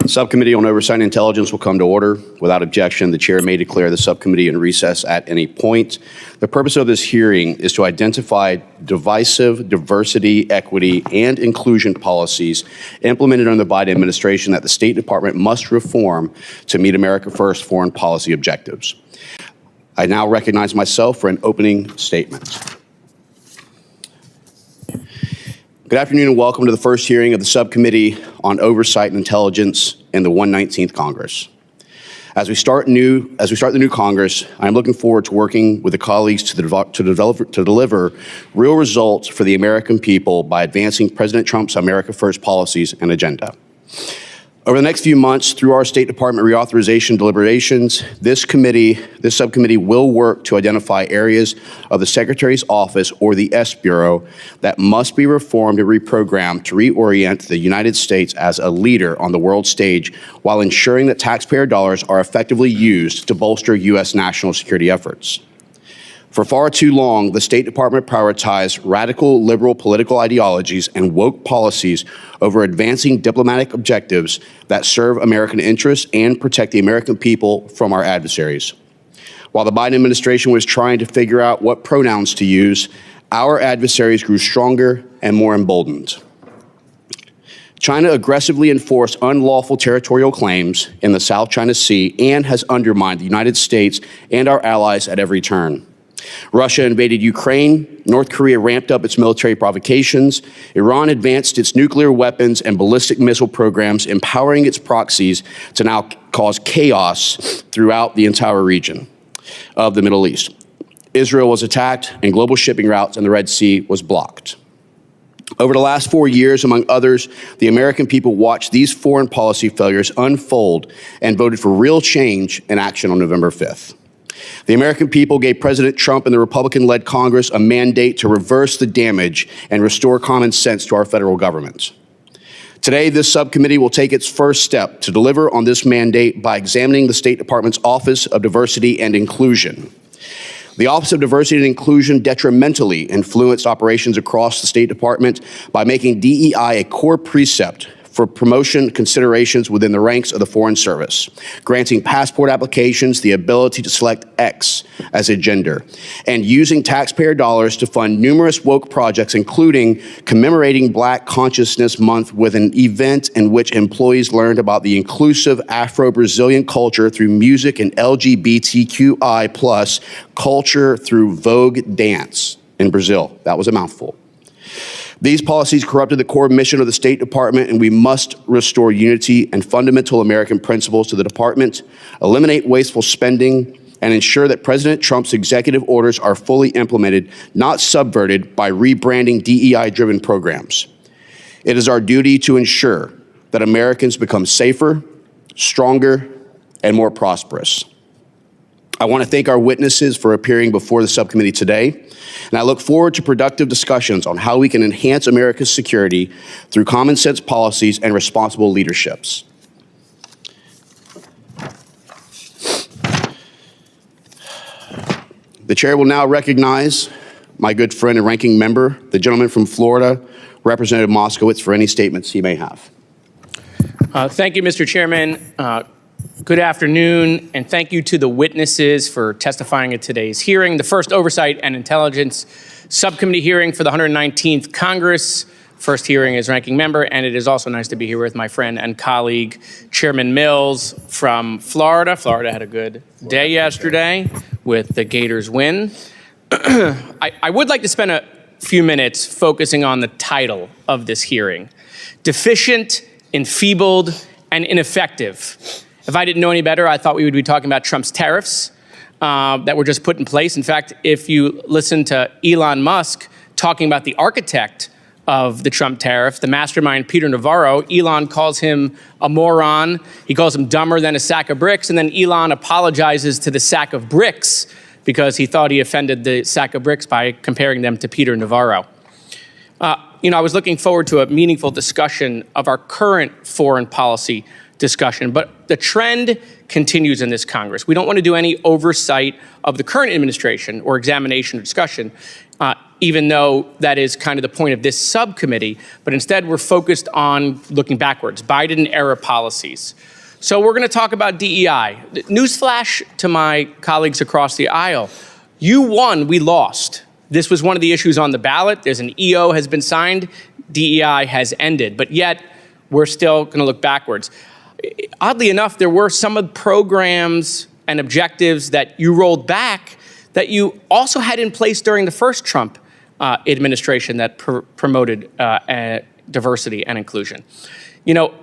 Subcommittee on Oversight and Intelligence will come to order. Without objection, the chair may declare the subcommittee in recess at any point. The purpose of this hearing is to identify divisive diversity, equity, and inclusion policies implemented under the Biden administration that the State Department must reform to meet America First foreign policy objectives. I now recognize myself for an opening statement. Good afternoon and welcome to the first hearing of the Subcommittee on Oversight and Intelligence in the 119th Congress. As we start the new Congress, I'm looking forward to working with the colleagues to deliver real results for the American people by advancing President Trump's America First policies and agenda. Over the next few months, through our State Department reauthorization deliberations, this subcommittee will work to identify areas of the Secretary's office or the S Bureau that must be reformed and reprogrammed to reorient the United States as a leader on the world stage while ensuring that taxpayer dollars are effectively used to bolster U.S. national security efforts. For far too long, the State Department prioritized radical liberal political ideologies and woke policies over advancing diplomatic objectives that serve American interests and protect the American people from our adversaries. While the Biden administration was trying to figure out what pronouns to use, our adversaries grew stronger and more emboldened. China aggressively enforced unlawful territorial claims in the South China Sea and has undermined the United States and our allies at every turn. Russia invaded Ukraine, North Korea ramped up its military provocations, Iran advanced its nuclear weapons and ballistic missile programs, empowering its proxies to now cause chaos throughout the entire region of the Middle East. Israel was attacked and global shipping routes in the Red Sea was blocked. Over the last 4 years, among others, the American people watched these foreign policy failures unfold and voted for real change and action on November 5th. The American people gave President Trump and the Republican-led Congress a mandate to reverse the damage and restore common sense to our federal government. Today, this subcommittee will take its first step to deliver on this mandate by examining the State Department's Office of Diversity and Inclusion. The Office of Diversity and Inclusion detrimentally influenced operations across the State Department by making DEI a core precept for promotion considerations within the ranks of the Foreign Service, granting passport applications the ability to select X as a gender, and using taxpayer dollars to fund numerous woke projects, including commemorating Black Consciousness Month with an event in which employees learned about the inclusive Afro-Brazilian culture through music and LGBTQI+ culture through Vogue dance in Brazil. That was a mouthful. These policies corrupted the core mission of the State Department, and we must restore unity and fundamental American principles to the department, eliminate wasteful spending, and ensure that President Trump's executive orders are fully implemented, not subverted by rebranding DEI-driven programs. It is our duty to ensure that Americans become safer, stronger, and more prosperous. I want to thank our witnesses for appearing before the subcommittee today, and I look forward to productive discussions on how we can enhance America's security through common sense policies and responsible leaderships. The chair will now recognize my good friend and ranking member, the gentleman from Florida, Representative Moskowitz, for any statements he may have. Thank you, Mr. Chairman. Good afternoon, and thank you to the witnesses for testifying at today's hearing, the first Oversight and Intelligence Subcommittee hearing for the 119th Congress. First hearing as ranking member, and it is also nice to be here with my friend and colleague, Chairman Mills from Florida. Florida had a good day yesterday with the Gators win. I would like to spend a few minutes focusing on the title of this hearing: Deficient, Enfeebled, and Ineffective. If I didn't know any better, I thought we would be talking about Trump's tariffs that were just put in place. In fact, if you listen to Elon Musk talking about the architect of the Trump tariff, the mastermind Peter Navarro, Elon calls him a moron. He calls him dumber than a sack of bricks. And then Elon apologizes to the sack of bricks because he thought he offended the sack of bricks by comparing them to Peter Navarro. I was looking forward to a meaningful discussion of our current foreign policy discussion, but the trend continues in this Congress. We don't want to do any oversight of the current administration or examination or discussion. even though that is kind of the point of this subcommittee, but instead we're focused on looking backwards, Biden-era policies. So we're going to talk about DEI. Newsflash to my colleagues across the aisle. You won, we lost. This was one of the issues on the ballot. There's an EO has been signed, DEI has ended, but yet we're still going to look backwards. Oddly enough, there were some of the programs and objectives that you rolled back that you also had in place during the first Trump administration that promoted diversity and inclusion. You know,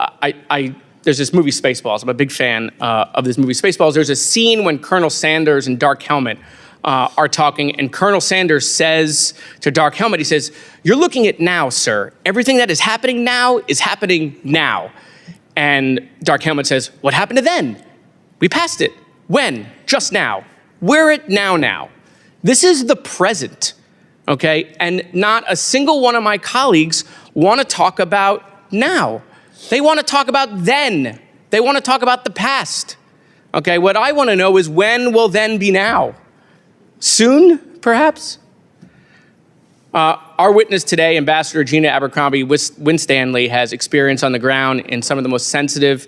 there's this movie Spaceballs. I'm a big fan of this movie Spaceballs. There's a scene when Colonel Sanders and Dark Helmet are talking, and Colonel Sanders says to Dark Helmet, he says, "You're looking at now, sir. Everything that is happening now is happening now." And Dark Helmet says, "What happened to then? We passed it. When? Just now. We're at now. This is the present, okay? And not a single one of my colleagues want to talk about now. They want to talk about then. They want to talk about the past, okay? What I want to know is when will then be now? Soon, perhaps? Our witness today, Ambassador Gina Abercrombie-Winstanley, has experience on the ground in some of the most sensitive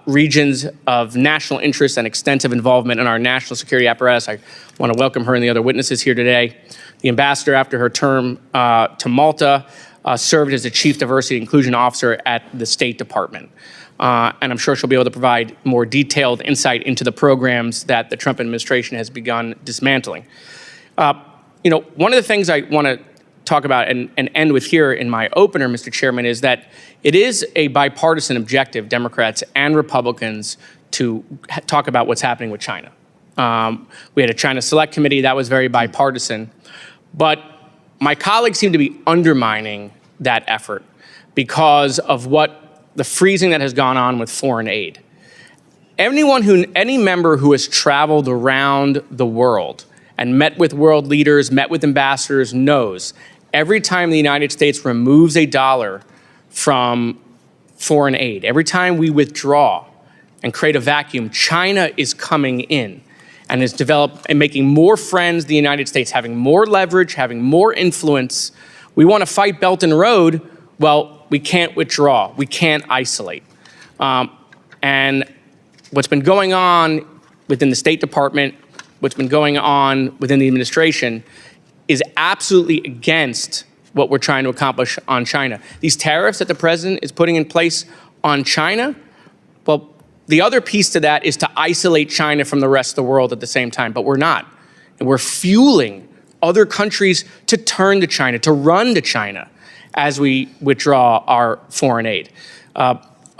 regions of national interest and extensive involvement in our national security apparatus. I want to welcome her and the other witnesses here today. The ambassador, after her term to Malta, served as the Chief Diversity and Inclusion Officer at the State Department. And I'm sure she'll be able to provide more detailed insight into the programs that the Trump administration has begun dismantling. You know, one of the things I want to talk about and end with here in my opener, Mr. Chairman, is that it is a bipartisan objective, Democrats and Republicans, to talk about what's happening with China. We had a China Select Committee that was very bipartisan, but my colleagues seem to be undermining that effort because of the freezing that has gone on with foreign aid. Any member who has traveled around the world and met with world leaders, met with ambassadors, knows every time the United States removes a dollar from foreign aid, every time we withdraw and create a vacuum, China is coming in and is making more friends than the United States, having more leverage, having more influence. We want to fight Belt and Road. Well, we can't withdraw. We can't isolate. And what's been going on within the State Department, what's been going on within the administration is absolutely against what we're trying to accomplish on China. These tariffs that the president is putting in place on China, well, the other piece to that is to isolate China from the rest of the world at the same time, but we're not. And we're fueling other countries to turn to China, to run to China as we withdraw our foreign aid.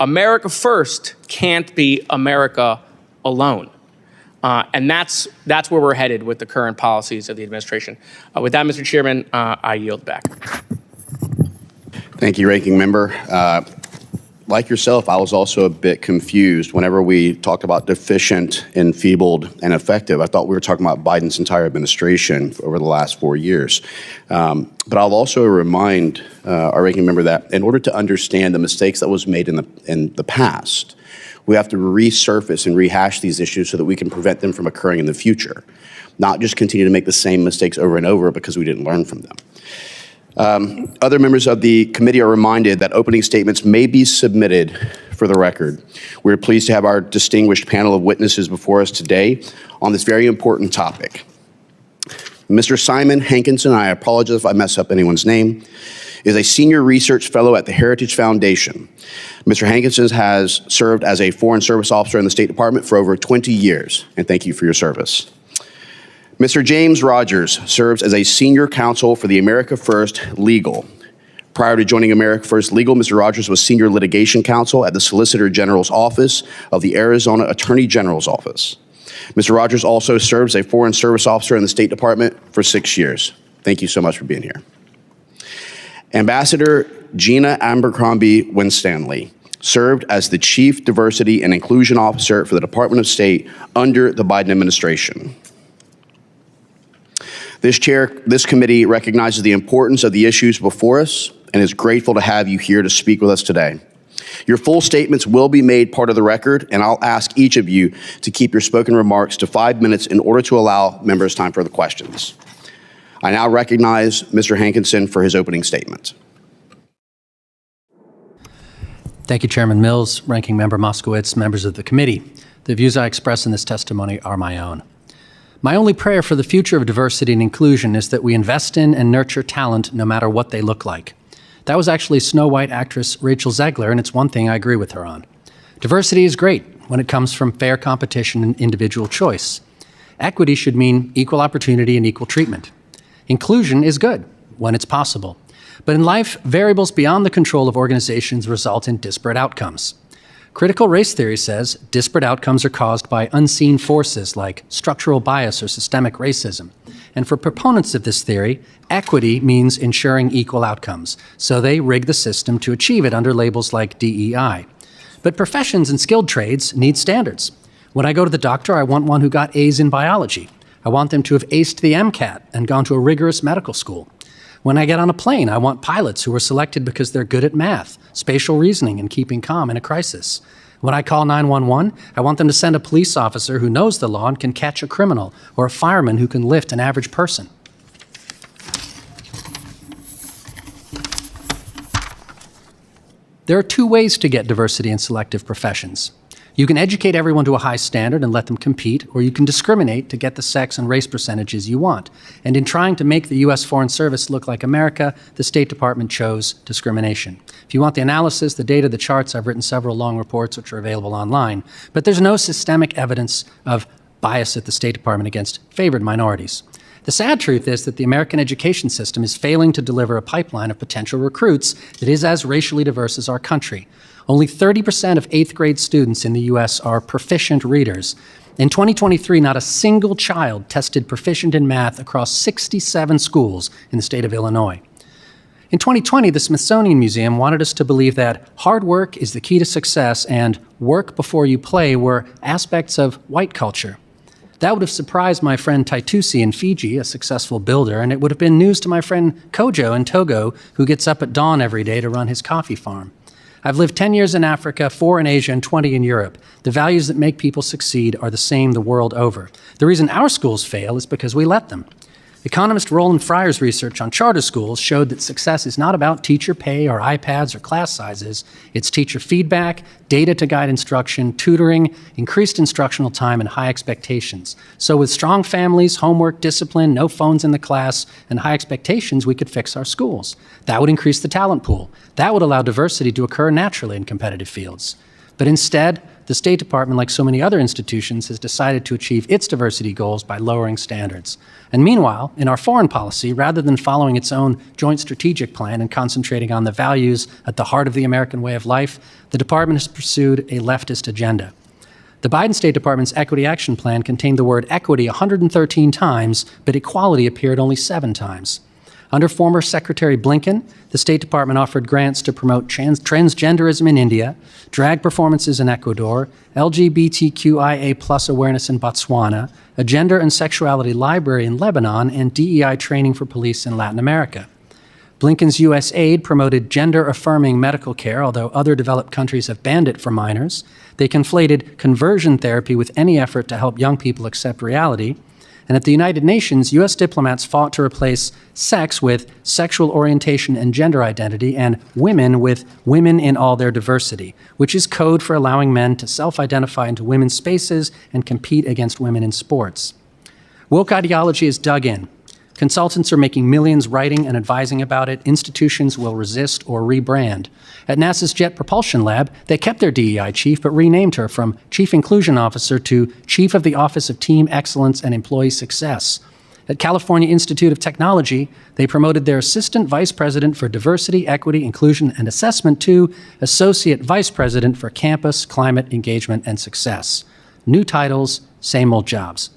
America first can't be America alone. And that's where we're headed with the current policies of the administration. With that, Mr. Chairman, I yield back. Thank you, Ranking Member. Like yourself, I was also a bit confused whenever we talked about deficient, enfeebled, and effective. I thought we were talking about Biden's entire administration over the last 4 years. But I'll also remind our Ranking Member that in order to understand the mistakes that was made in the past, we have to resurface and rehash these issues so that we can prevent them from occurring in the future, not just continue to make the same mistakes over and over because we didn't learn from them. Other members of the committee are reminded that opening statements may be submitted for the record. We're pleased to have our distinguished panel of witnesses before us today on this very important topic. Mr. Simon Hankinson, I apologize if I mess up anyone's name, is a senior research fellow at the Heritage Foundation. Mr. Hankinson has served as a Foreign Service Officer in the State Department for over 20 years, and thank you for your service. Mr. James Rogers serves as a senior counsel for the America First Legal. Prior to joining America First Legal, Mr. Rogers was senior litigation counsel at the Solicitor General's Office of the Arizona Attorney General's Office. Mr. Rogers also serves as a Foreign Service Officer in the State Department for 6 years. Thank you so much for being here. Ambassador Gina Abercrombie-Winstanley served as the Chief Diversity and Inclusion Officer for the Department of State under the Biden administration. This committee recognizes the importance of the issues before us and is grateful to have you here to speak with us today. Your full statements will be made part of the record, and I'll ask each of you to keep your spoken remarks to 5 minutes in order to allow members time for the questions. I now recognize Mr. Hankinson for his opening statement. Thank you, Chairman Mills, Ranking Member Moskowitz, members of the committee. The views I express in this testimony are my own. My only prayer for the future of diversity and inclusion is that we invest in and nurture talent no matter what they look like. That was actually Snow White actress Rachel Zegler, and it's one thing I agree with her on. Diversity is great when it comes from fair competition and individual choice. Equity should mean equal opportunity and equal treatment. Inclusion is good when it's possible. But in life, variables beyond the control of organizations result in disparate outcomes. Critical race theory says disparate outcomes are caused by unseen forces like structural bias or systemic racism. And for proponents of this theory, equity means ensuring equal outcomes. So they rig the system to achieve it under labels like DEI. But professions and skilled trades need standards. When I go to the doctor, I want one who got A's in biology. I want them to have aced the MCAT and gone to a rigorous medical school. When I get on a plane, I want pilots who are selected because they're good at math, spatial reasoning, and keeping calm in a crisis. When I call 911, I want them to send a police officer who knows the law and can catch a criminal, or a fireman who can lift an average person. There are two ways to get diversity in selective professions. You can educate everyone to a high standard and let them compete, or you can discriminate to get the sex and race percentages you want. And in trying to make the U.S. Foreign Service look like America, the State Department chose discrimination. If you want the analysis, the data, the charts, I've written several long reports which are available online. But there's no systemic evidence of bias at the State Department against favored minorities. The sad truth is that the American education system is failing to deliver a pipeline of potential recruits that is as racially diverse as our country. Only 30% of 8th grade students in the U.S. are proficient readers. In 2023, not a single child tested proficient in math across 67 schools in the state of Illinois. In 2020, the Smithsonian Museum wanted us to believe that hard work is the key to success and work before you play were aspects of white culture. That would have surprised my friend Taitusi in Fiji, a successful builder, and it would have been news to my friend Kojo in Togo, who gets up at dawn every day to run his coffee farm. I've lived 10 years in Africa, 4 in Asia, and 20 in Europe. The values that make people succeed are the same the world over. The reason our schools fail is because we let them. Economist Roland Fryer's research on charter schools showed that success is not about teacher pay or iPads or class sizes. It's teacher feedback, data to guide instruction, tutoring, increased instructional time, and high expectations. So with strong families, homework, discipline, no phones in the class, and high expectations, we could fix our schools. That would increase the talent pool. That would allow diversity to occur naturally in competitive fields. But instead, the State Department, like so many other institutions, has decided to achieve its diversity goals by lowering standards. And meanwhile, in our foreign policy, rather than following its own joint strategic plan and concentrating on the values at the heart of the American way of life, the department has pursued a leftist agenda. The Biden State Department's Equity Action Plan contained the word equity 113 times, but equality appeared only 7 times. Under former Secretary Blinken, the State Department offered grants to promote transgenderism in India, drag performances in Ecuador, LGBTQIA+ awareness in Botswana, a gender and sexuality library in Lebanon, and DEI training for police in Latin America. Blinken's U.S. aid promoted gender-affirming medical care, although other developed countries have banned it for minors. They conflated conversion therapy with any effort to help young people accept reality. And at the United Nations, U.S. diplomats fought to replace sex with sexual orientation and gender identity, and women with women in all their diversity, which is code for allowing men to self-identify into women's spaces and compete against women in sports. Woke ideology is dug in. Consultants are making millions writing and advising about it. Institutions will resist or rebrand. At NASA's Jet Propulsion Lab, they kept their DEI chief but renamed her from Chief Inclusion Officer to Chief of the Office of Team Excellence and Employee Success. At California Institute of Technology, they promoted their Assistant Vice President for Diversity, Equity, Inclusion, and Assessment to Associate Vice President for Campus, Climate, Engagement, and Success. New titles, same old jobs.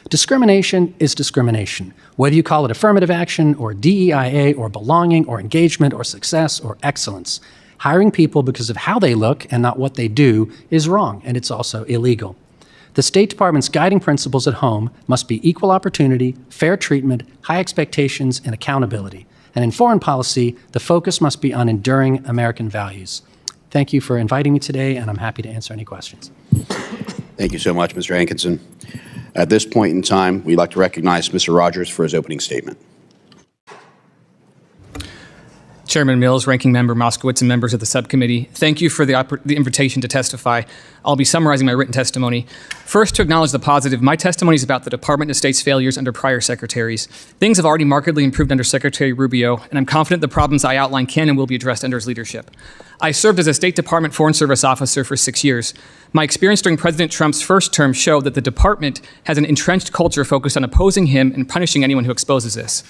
Discrimination is discrimination, whether you call it affirmative action or DEIA or belonging or engagement or success or excellence. Hiring people because of how they look and not what they do is wrong, and it's also illegal. The State Department's guiding principles at home must be equal opportunity, fair treatment, high expectations, and accountability. And in foreign policy, the focus must be on enduring American values. Thank you for inviting me today, and I'm happy to answer any questions. Thank you so much, Mr. Hankinson. At this point in time, we'd like to recognize Mr. Rogers for his opening statement. Chairman Mills, Ranking Member Moskowitz, and members of the subcommittee, thank you for the invitation to testify. I'll be summarizing my written testimony. First, to acknowledge the positive, my testimony is about the Department of State's failures under prior secretaries. Things have already markedly improved under Secretary Rubio, and I'm confident the problems I outline can and will be addressed under his leadership. I served as a State Department Foreign Service officer for 6 years. My experience during President Trump's first term showed that the department has an entrenched culture focused on opposing him and punishing anyone who exposes this.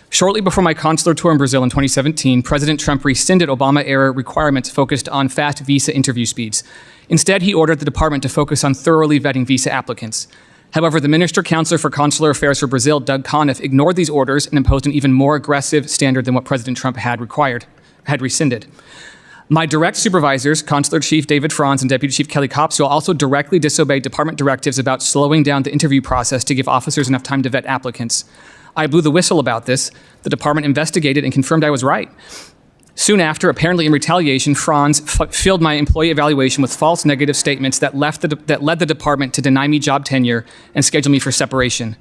Shortly before my consular tour in Brazil in 2017, President Trump rescinded Obama-era requirements focused on fast visa interview speeds. Instead, he ordered the department to focus on thoroughly vetting visa applicants. However, the Minister Counselor for Consular Affairs for Brazil, Doug Conniff, ignored these orders and imposed an even more aggressive standard than what President Trump had rescinded. My direct supervisors, Consular Chief David Franz and Deputy Chief Kelly Kopswell, also directly disobeyed department directives about slowing down the interview process to give officers enough time to vet applicants. I blew the whistle about this. The department investigated and confirmed I was right. Soon after, apparently in retaliation, Franz filled my employee evaluation with false negative statements that led the department to deny me job tenure and schedule me for separation.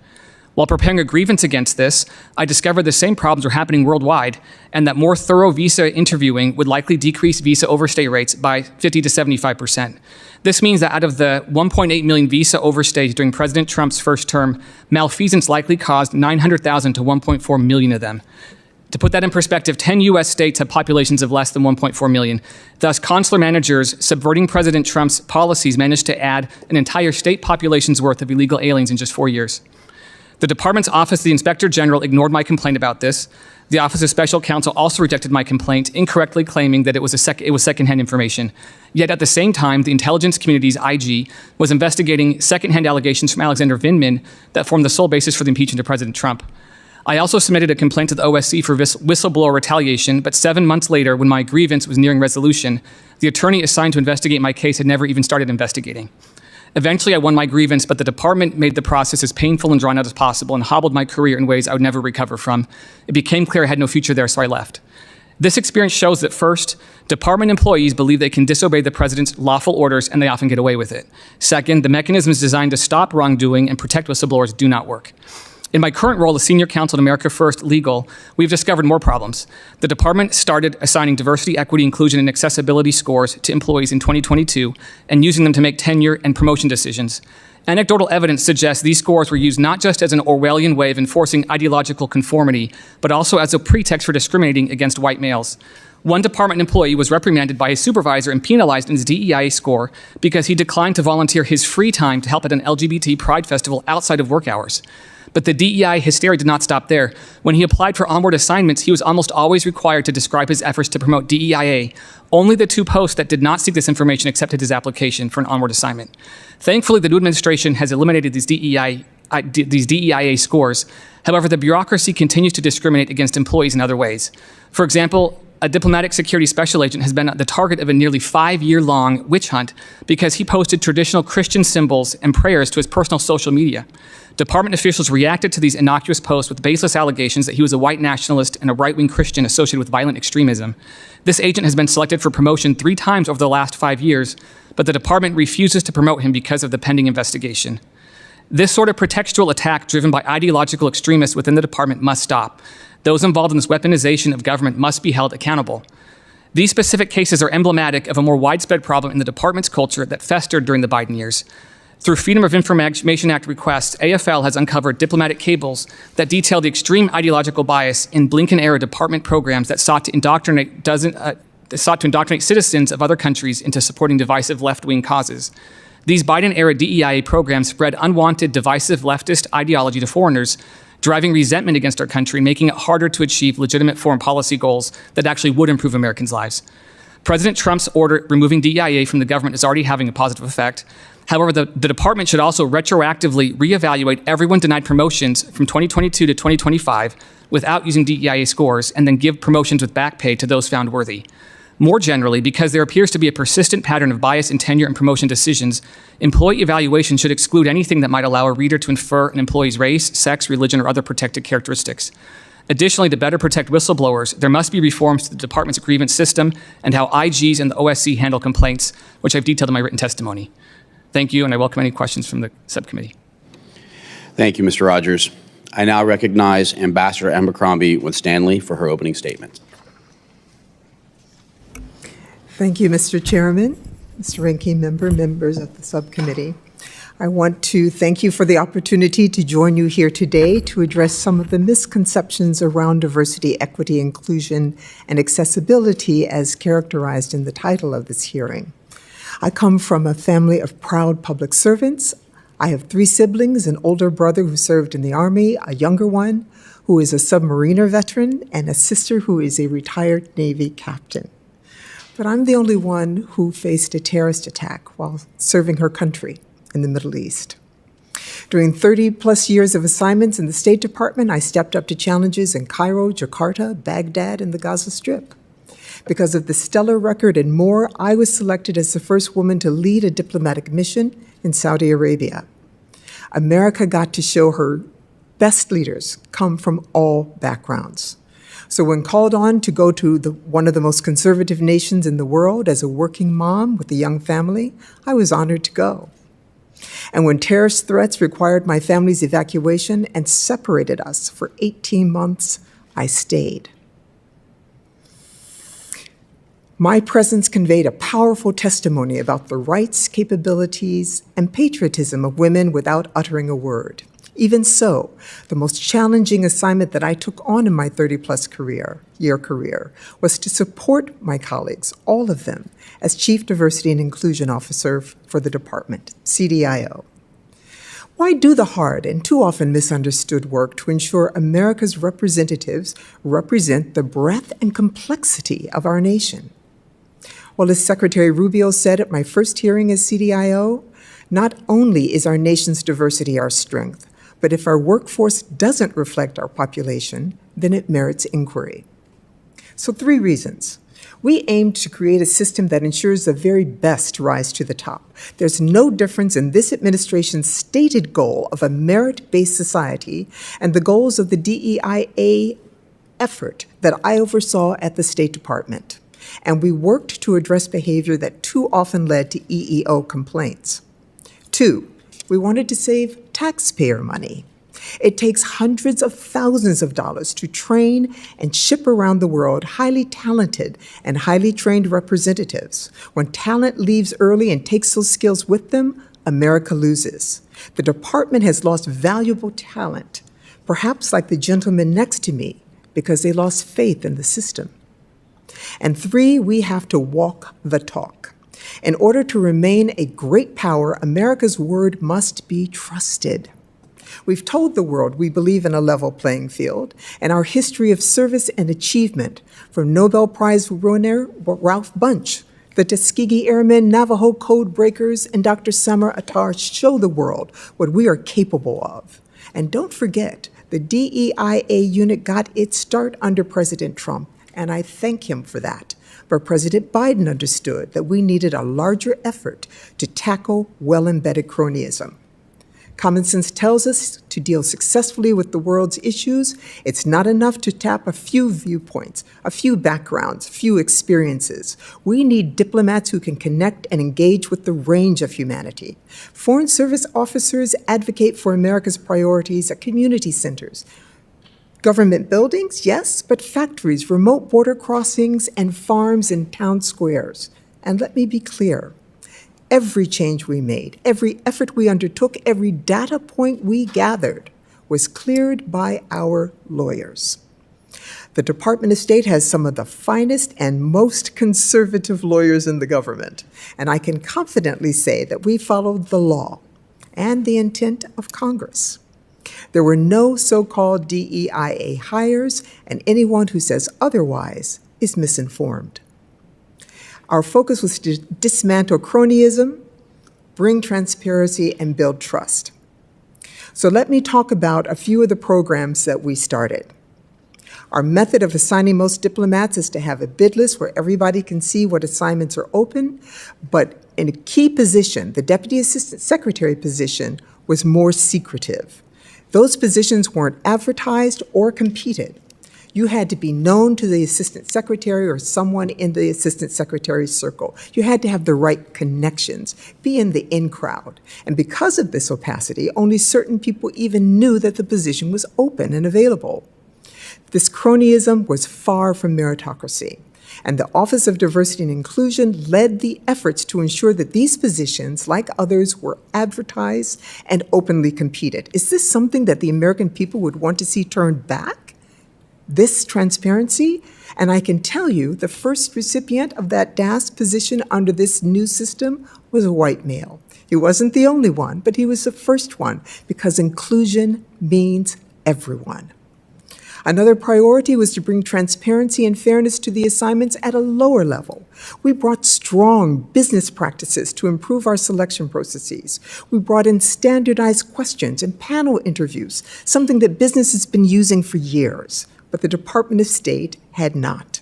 While preparing a grievance against this, I discovered the same problems were happening worldwide and that more thorough visa interviewing would likely decrease visa overstay rates by 50 to 75%. This means that out of the 1.8 million visa overstays during President Trump's first term, malfeasance likely caused 900,000 to 1.4 million of them. To put that in perspective, 10 U.S. states have populations of less than 1.4 million. Thus, consular managers subverting President Trump's policies managed to add an entire state population's worth of illegal aliens in just 4 years. The department's Office of the Inspector General ignored my complaint about this. The Office of Special Counsel also rejected my complaint, incorrectly claiming that it was secondhand information. Yet at the same time, the intelligence community's IG was investigating secondhand allegations from Alexander Vindman that formed the sole basis for the impeachment of President Trump. I also submitted a complaint to the OSC for whistleblower retaliation, but 7 months later, when my grievance was nearing resolution, the attorney assigned to investigate my case had never even started investigating. Eventually, I won my grievance, but the department made the process as painful and drawn out as possible and hobbled my career in ways I would never recover from. It became clear I had no future there, so I left. This experience shows that first, department employees believe they can disobey the president's lawful orders and they often get away with it. Second, the mechanisms designed to stop wrongdoing and protect whistleblowers do not work. In my current role as Senior Counsel at America First Legal, we've discovered more problems. The department started assigning diversity, equity, inclusion, and accessibility scores to employees in 2022 and using them to make tenure and promotion decisions. Anecdotal evidence suggests these scores were used not just as an Orwellian way of enforcing ideological conformity, but also as a pretext for discriminating against white males. One department employee was reprimanded by his supervisor and penalized in his DEIA score because he declined to volunteer his free time to help at an LGBT pride festival outside of work hours. But the DEI hysteria did not stop there. When he applied for onward assignments, he was almost always required to describe his efforts to promote DEIA. Only the 2 posts that did not seek this information accepted his application for an onward assignment. Thankfully, the new administration has eliminated these DEIA scores. However, the bureaucracy continues to discriminate against employees in other ways. For example, a diplomatic security special agent has been the target of a nearly 5-year-long witch hunt because he posted traditional Christian symbols and prayers to his personal social media. Department officials reacted to these innocuous posts with baseless allegations that he was a white nationalist and a right-wing Christian associated with violent extremism. This agent has been selected for promotion 3 times over the last 5 years, but the department refuses to promote him because of the pending investigation. This sort of pretextual attack driven by ideological extremists within the department must stop. Those involved in this weaponization of government must be held accountable. These specific cases are emblematic of a more widespread problem in the department's culture that festered during the Biden years. Through Freedom of Information Act requests, AFL has uncovered diplomatic cables that detail the extreme ideological bias in Blinken-era department programs that sought to indoctrinate citizens of other countries into supporting divisive left-wing causes. These Biden-era DEIA programs spread unwanted divisive leftist ideology to foreigners, driving resentment against our country and making it harder to achieve legitimate foreign policy goals that actually would improve Americans' lives. President Trump's order removing DEIA from the government is already having a positive effect. However, the department should also retroactively reevaluate everyone denied promotions from 2022 to 2025 without using DEIA scores and then give promotions with back pay to those found worthy. More generally, because there appears to be a persistent pattern of bias in tenure and promotion decisions, employee evaluation should exclude anything that might allow a reader to infer an employee's race, sex, religion, or other protected characteristics. Additionally, to better protect whistleblowers, there must be reforms to the department's grievance system and how IGs and the OSC handle complaints, which I've detailed in my written testimony. Thank you, and I welcome any questions from the subcommittee. Thank you, Mr. Rogers. I now recognize Ambassador Abercrombie-Winstanley for her opening statement. Thank you, Mr. Chairman, Mr. Ranking Member, members of the subcommittee. I want to thank you for the opportunity to join you here today to address some of the misconceptions around diversity, equity, inclusion, and accessibility as characterized in the title of this hearing. I come from a family of proud public servants. I have 3 siblings, an older brother who served in the Army, a younger one who is a submariner veteran, and a sister who is a retired Navy captain. But I'm the only one who faced a terrorist attack while serving her country in the Middle East. During 30-plus years of assignments in the State Department, I stepped up to challenges in Cairo, Jakarta, Baghdad, and the Gaza Strip. Because of the stellar record and more, I was selected as the first woman to lead a diplomatic mission in Saudi Arabia. America got to show her best leaders come from all backgrounds. So when called on to go to one of the most conservative nations in the world as a working mom with a young family, I was honored to go. And when terrorist threats required my family's evacuation and separated us for 18 months, I stayed. My presence conveyed a powerful testimony about the rights, capabilities, and patriotism of women without uttering a word. Even so, the most challenging assignment that I took on in my 30-plus year career was to support my colleagues, all of them, as Chief Diversity and Inclusion Officer for the department, CDIO. Why do the hard and too often misunderstood work to ensure America's representatives represent the breadth and complexity of our nation? Well, as Secretary Rubio said at my first hearing as CDIO, not only is our nation's diversity our strength, but if our workforce doesn't reflect our population, then it merits inquiry. So 3 reasons. We aim to create a system that ensures the very best rise to the top. There's no difference in this administration's stated goal of a merit-based society and the goals of the DEIA effort that I oversaw at the State Department. And we worked to address behavior that too often led to EEO complaints. 2, we wanted to save taxpayer money. It takes hundreds of thousands of dollars to train and ship around the world highly talented and highly trained representatives. When talent leaves early and takes those skills with them, America loses. The department has lost valuable talent, perhaps like the gentleman next to me, because they lost faith in the system. And 3, we have to walk the talk. In order to remain a great power, America's word must be trusted. We've told the world we believe in a level playing field, and our history of service and achievement, from Nobel Prize winner Ralph Bunche, the Tuskegee Airmen, Navajo Code Breakers, and Dr. Samar Attar show the world what we are capable of. And don't forget, the DEIA unit got its start under President Trump, and I thank him for that. But President Biden understood that we needed a larger effort to tackle well-embedded cronyism. Common sense tells us to deal successfully with the world's issues, it's not enough to tap a few viewpoints, a few backgrounds, a few experiences. We need diplomats who can connect and engage with the range of humanity. Foreign service officers advocate for America's priorities at community centers. Government buildings, yes, but factories, remote border crossings, and farms and town squares. And let me be clear, every change we made, every effort we undertook, every data point we gathered was cleared by our lawyers. The Department of State has some of the finest and most conservative lawyers in the government, and I can confidently say that we followed the law and the intent of Congress. There were no so-called DEIA hires, and anyone who says otherwise is misinformed. Our focus was to dismantle cronyism, bring transparency, and build trust. So let me talk about a few of the programs that we started. Our method of assigning most diplomats is to have a bid list where everybody can see what assignments are open, but in a key position, the Deputy Assistant Secretary position was more secretive. Those positions weren't advertised or competed. You had to be known to the Assistant Secretary or someone in the Assistant Secretary's circle. You had to have the right connections, be in the in crowd. And because of this opacity, only certain people even knew that the position was open and available. This cronyism was far from meritocracy. And the Office of Diversity and Inclusion led the efforts to ensure that these positions, like others, were advertised and openly competed. Is this something that the American people would want to see turned back? This transparency? And I can tell you the first recipient of that DAS position under this new system was a white male. He wasn't the only one, but he was the first one, because inclusion means everyone. Another priority was to bring transparency and fairness to the assignments at a lower level. We brought strong business practices to improve our selection processes. We brought in standardized questions and panel interviews, something that business has been using for years, but the Department of State had not.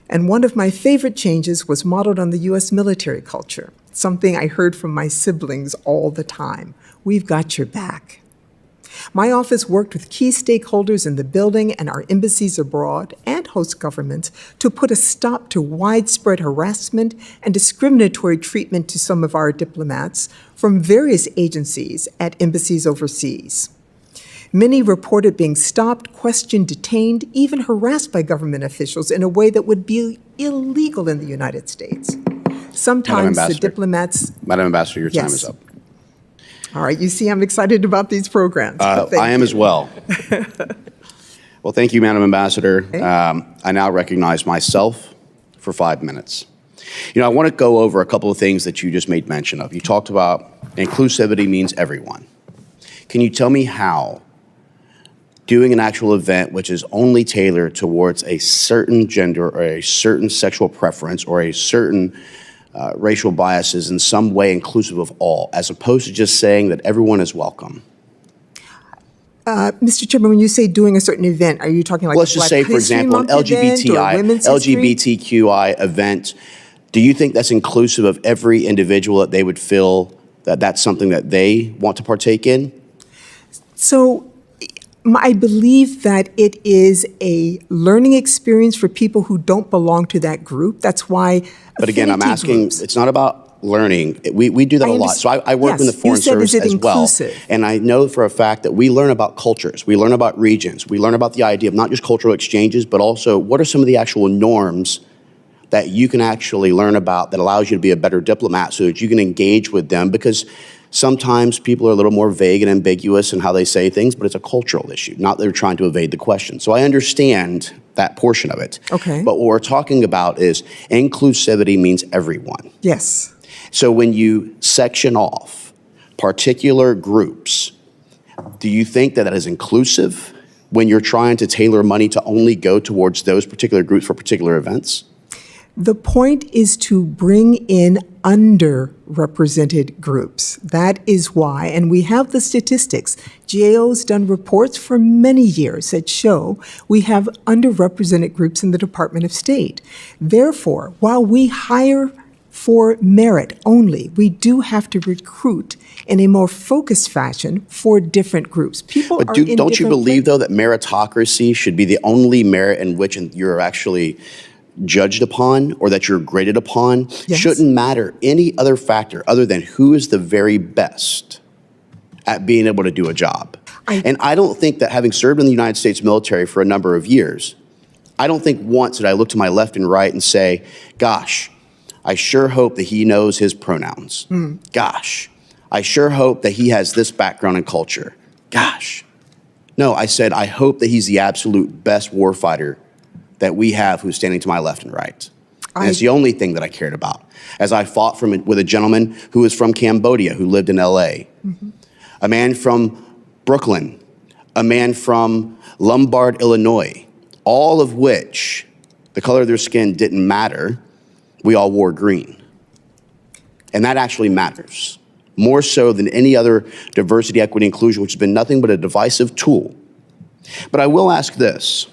And one of my favorite changes was modeled on the U.S. military culture, something I heard from my siblings all the time. We've got your back. My office worked with key stakeholders in the building and our embassies abroad and host governments to put a stop to widespread harassment and discriminatory treatment to some of our diplomats from various agencies at embassies overseas. Many reported being stopped, questioned, detained, even harassed by government officials in a way that would be illegal in the United States. Sometimes the diplomats... Madam Ambassador, your time Yes. is up. All right, you see I'm excited about these programs. I am as well. Well, thank you, Madam Ambassador. Okay. I now recognize myself for 5 minutes. You know, I want to go over a couple of things that you just made mention of. You talked about inclusivity means everyone. Can you tell me how doing an actual event which is only tailored towards a certain gender or a certain sexual preference or a certain racial bias is in some way inclusive of all, as opposed to just saying that everyone is welcome? Mr. Chairman, when you say doing a certain event, are you talking like Let's just say, for example, an LGBTQI event. Do you think that's inclusive of every individual, that they would feel that that's something that they want to partake in? So I believe that it is a learning experience for people who don't belong to that group. That's why. But again, I'm affinity asking, groups- it's not about learning. We do that a lot. So I work Yes, in the Foreign you said, Service is it as well. inclusive? And I know for a fact that we learn about cultures. We learn about regions. We learn about the idea of not just cultural exchanges, but also what are some of the actual norms that you can actually learn about that allows you to be a better diplomat so that you can engage with them, because sometimes people are a little more vague and ambiguous in how they say things, but it's a cultural issue, not that they're trying to evade the question. So I understand that portion of it. Okay. But what we're talking about is inclusivity means everyone. Yes. So when you section off particular groups, do you think that that is inclusive when you're trying to tailor money to only go towards those particular groups for particular events? The point is to bring in underrepresented groups. That is why, and we have the statistics. GAO's done reports for many years that show we have underrepresented groups in the Department of State. Therefore, while we hire for merit only, we do have to recruit in a more focused fashion for different groups. People But are in don't you different believe, though, that meritocracy should be the only merit in which you're actually judged upon or that you're graded upon? Yes. Shouldn't matter any other factor other than who is the very best at being able to do a job. And I don't think that, having served in the United States military for a number of years, I don't think once did I look to my left and right and say, gosh, I sure hope that he knows his pronouns. Gosh, I sure hope that he has this background and culture. Gosh. No, I said, I hope that he's the absolute best warfighter that we have who's standing to my left and right. And it's the only thing that I cared about. As I fought with a gentleman who was from Cambodia, who lived in LA, a man from Brooklyn, a man from Lombard, Illinois, all of which the color of their skin didn't matter. We all wore green. And that actually matters, more so than any other diversity, equity, inclusion, which has been nothing but a divisive tool. But I will ask this.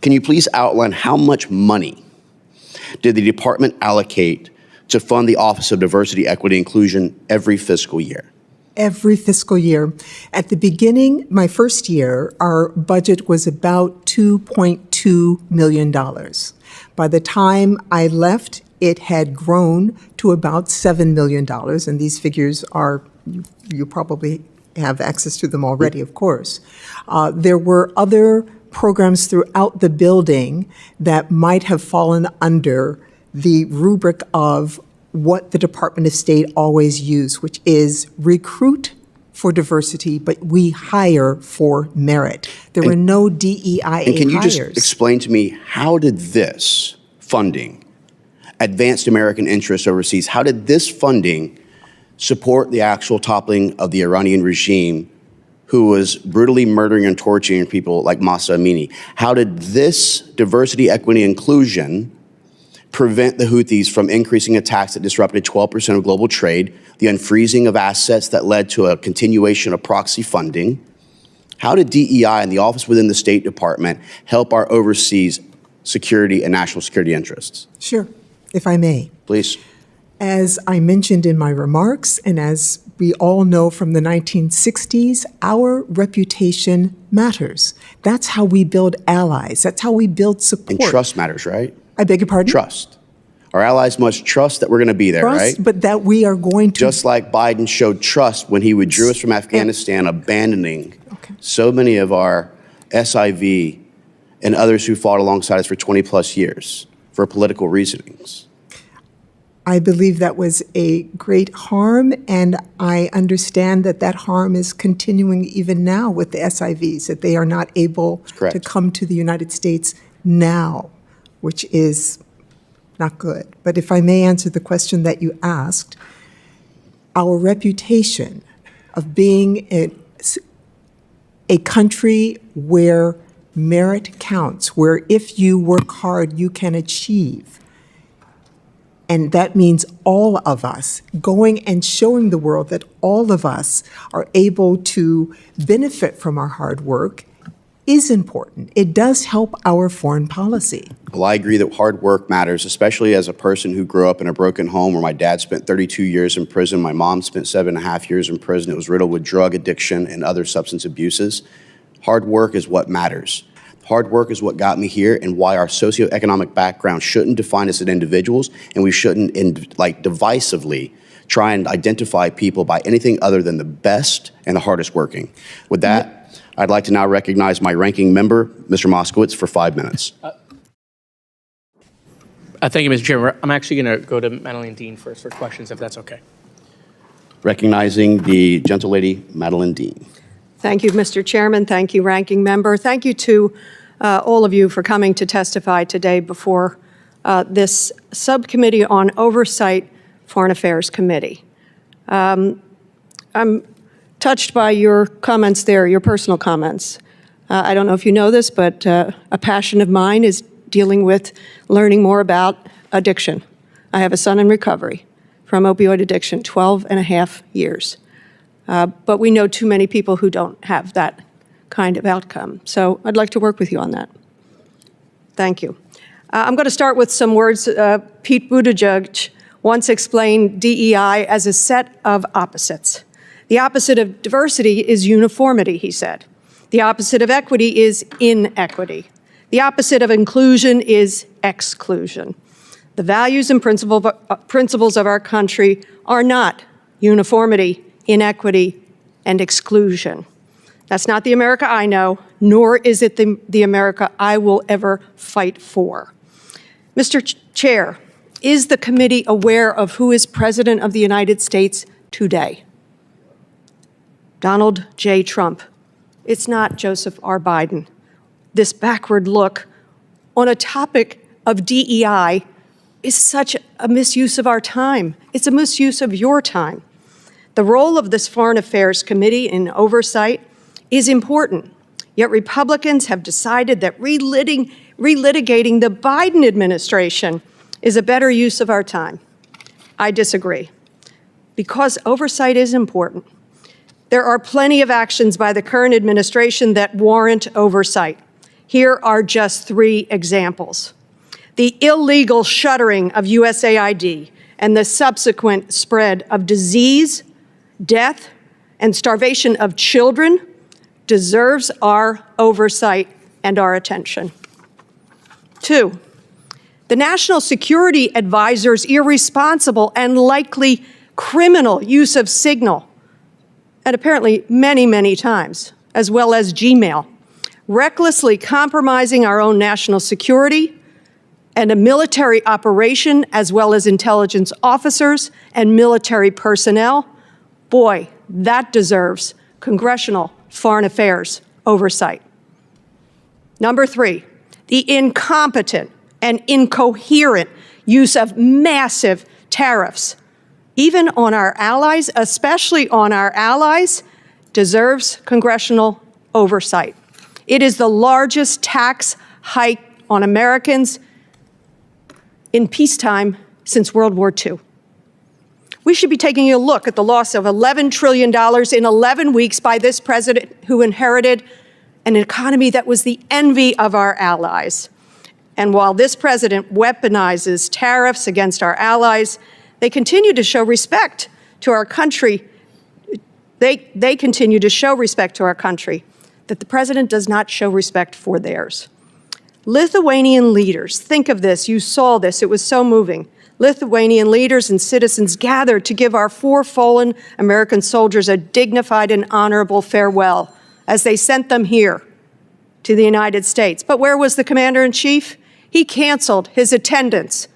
Can you please outline how much money did the department allocate to fund the Office of Diversity, Equity, Inclusion every fiscal year? Every fiscal year. At the beginning, my first year, our budget was about $2.2 million. By the time I left, it had grown to about $7 million, and these figures are, you probably have access to them already, of course. There were other programs throughout the building that might have fallen under the rubric of what the Department of State always used, which is recruit for diversity, but we hire for merit. There were no DEIA hires. And can you just explain to me, how did this funding advance American interests overseas? How did this funding support the actual toppling of the Iranian regime, who was brutally murdering and torturing people like Mahsa Amini? How did this diversity, equity, inclusion prevent the Houthis from increasing attacks that disrupted 12% of global trade, the unfreezing of assets that led to a continuation of proxy funding? How did DEI and the office within the State Department help our overseas security and national security interests? Sure, if I may. Please. As I mentioned in my remarks, and as we all know from the 1960s, our reputation matters. That's how we build allies. That's how we build support. And trust matters, right? I beg your pardon? Trust. Our allies must trust that we're going to be there, Trust, right? but that we are going to. Just like Biden showed trust when he withdrew us from Afghanistan, abandoning so many of our SIV and others who fought alongside us for 20 plus years for political reasonings. I believe that was a great harm, and I understand that that harm is continuing even now with the SIVs, that they are not able to come to the United States now, which is not good. But if I may answer the question that you asked, our reputation of being a country where merit counts, where if you work hard, you can achieve. And that means all of us going and showing the world that all of us are able to benefit from our hard work is important. It does help our foreign policy. Well, I agree that hard work matters, especially as a person who grew up in a broken home where my dad spent 32 years in prison, my mom spent 7.5 years in prison. It was riddled with drug addiction and other substance abuses. Hard work is what matters. Hard work is what got me here, and why our socioeconomic background shouldn't define us as individuals, and we shouldn't divisively try and identify people by anything other than the best and the hardest working. With that, I'd like to now recognize my ranking member, Mr. Moskowitz, for 5 minutes. Thank you, Mr. Chairman. I'm actually going to go to Madeline Dean first for questions, if that's okay. Recognizing the gentlelady, Madeline Dean. Thank you, Mr. Chairman. Thank you, Ranking Member. Thank you to all of you for coming to testify today before this Subcommittee on Oversight Foreign Affairs Committee. I'm touched by your comments there, your personal comments. I don't know if you know this, but a passion of mine is dealing with learning more about addiction. I have a son in recovery from opioid addiction, 12 and a half years. But we know too many people who don't have that kind of outcome. So I'd like to work with you on that. Thank you. I'm going to start with some words. Pete Buttigieg once explained DEI as a set of opposites. The opposite of diversity is uniformity, he said. The opposite of equity is inequity. The opposite of inclusion is exclusion. The values and principles of our country are not uniformity, inequity, and exclusion. That's not the America I know, nor is it the America I will ever fight for. Mr. Chair, is the committee aware of who is President of the United States today? Donald J. Trump. It's not Joseph R. Biden. This backward look on a topic of DEI is such a misuse of our time. It's a misuse of your time. The role of this Foreign Affairs Committee in oversight is important, yet Republicans have decided that relitigating the Biden administration is a better use of our time. I disagree, because oversight is important. There are plenty of actions by the current administration that warrant oversight. Here are just 3 examples. The illegal shuttering of USAID and the subsequent spread of disease, death, and starvation of children deserves our oversight and our attention. 2, the National Security Advisor's irresponsible and likely criminal use of Signal, and apparently many, many times, as well as Gmail, recklessly compromising our own national security and a military operation, as well as intelligence officers and military personnel, boy, that deserves congressional foreign affairs oversight. Number 3, the incompetent and incoherent use of massive tariffs, even on our allies, especially on our allies, deserves congressional oversight. It is the largest tax hike on Americans in peacetime since World War II. We should be taking a look at the loss of $11 trillion in 11 weeks by this president who inherited an economy that was the envy of our allies. And while this president weaponizes tariffs against our allies, they continue to show respect to our country. They continue to show respect to our country that the president does not show respect for theirs. Lithuanian leaders, think of this, you saw this, it was so moving. Lithuanian leaders and citizens gathered to give our 4 fallen American soldiers a dignified and honorable farewell as they sent them here to the United States. But where was the commander-in-chief? He canceled his attendance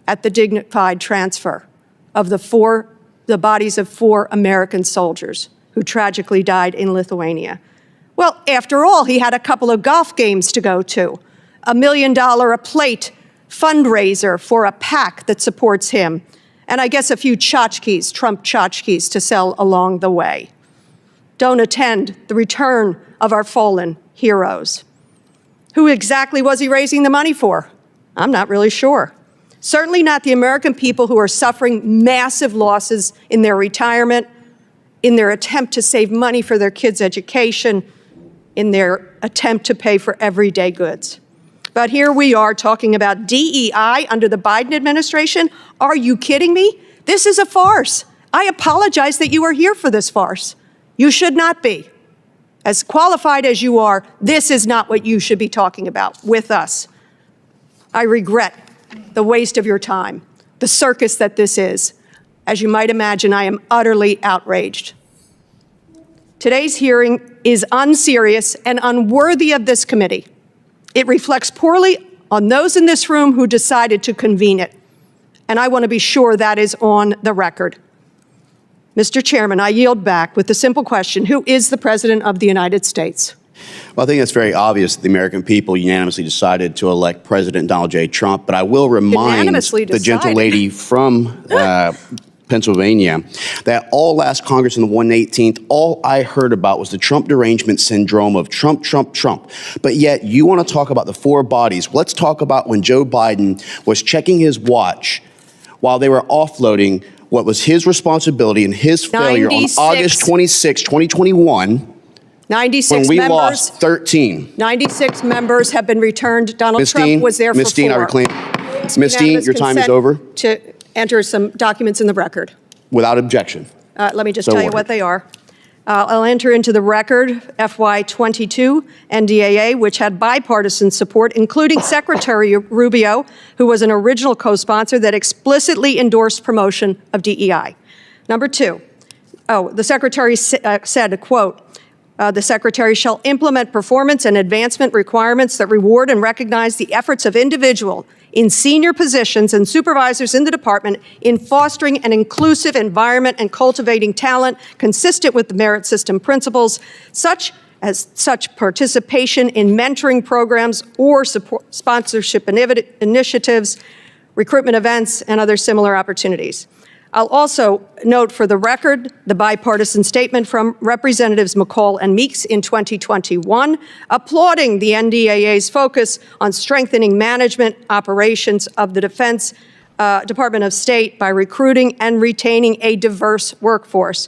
at the dignified transfer of the bodies of 4 American soldiers who tragically died in Lithuania. Well, after all, he had a couple of golf games to go to, $1 million a plate fundraiser for a PAC that supports him, and I guess a few tchotchkes, Trump tchotchkes, to sell along the way. Don't attend the return of our fallen heroes. Who exactly was he raising the money for? I'm not really sure. Certainly not the American people who are suffering massive losses in their retirement, in their attempt to save money for their kids' education, in their attempt to pay for everyday goods. But here we are talking about DEI under the Biden administration. Are you kidding me? This is a farce. I apologize that you are here for this farce. You should not be. As qualified as you are, this is not what you should be talking about with us. I regret the waste of your time, the circus that this is. As you might imagine, I am utterly outraged. Today's hearing is unserious and unworthy of this committee. It reflects poorly on those in this room who decided to convene it. And I want to be sure that is on the record. Mr. Chairman, I yield back with the simple question, who is the President of the United States? Well, I think it's very obvious that the American people unanimously decided to elect President Donald J. Trump, but I will remind the gentle lady from Pennsylvania that all last Congress on the 118th, all I heard about was the Trump derangement syndrome of Trump, Trump, Trump. But yet you want to talk about the 4 bodies. Let's talk about when Joe Biden was checking his watch while they were offloading what was his responsibility and his failure on August 26, 2021, 96 when we members, lost 13. 96 members have been returned. Donald Ms. Trump Dean, was there Ms. for Dean, 4. I reclaim. Ms. Dean, your time is over. To enter some documents in the record. Without objection. Let me just So tell you ordered. what they are. I'll enter into the record FY22 NDAA, which had bipartisan support, including Secretary Rubio, who was an original co-sponsor that explicitly endorsed promotion of DEI. Number 2, the Secretary said, quote, the Secretary shall implement performance and advancement requirements that reward and recognize the efforts of individuals in senior positions and supervisors in the department in fostering an inclusive environment and cultivating talent consistent with the merit system principles, such as participation in mentoring programs or support sponsorship initiatives, recruitment events, and other similar opportunities. I'll also note for the record the bipartisan statement from Representatives McCall and Meeks in 2021, applauding the NDAA's focus on strengthening management operations of the Defense Department of State by recruiting and retaining a diverse workforce.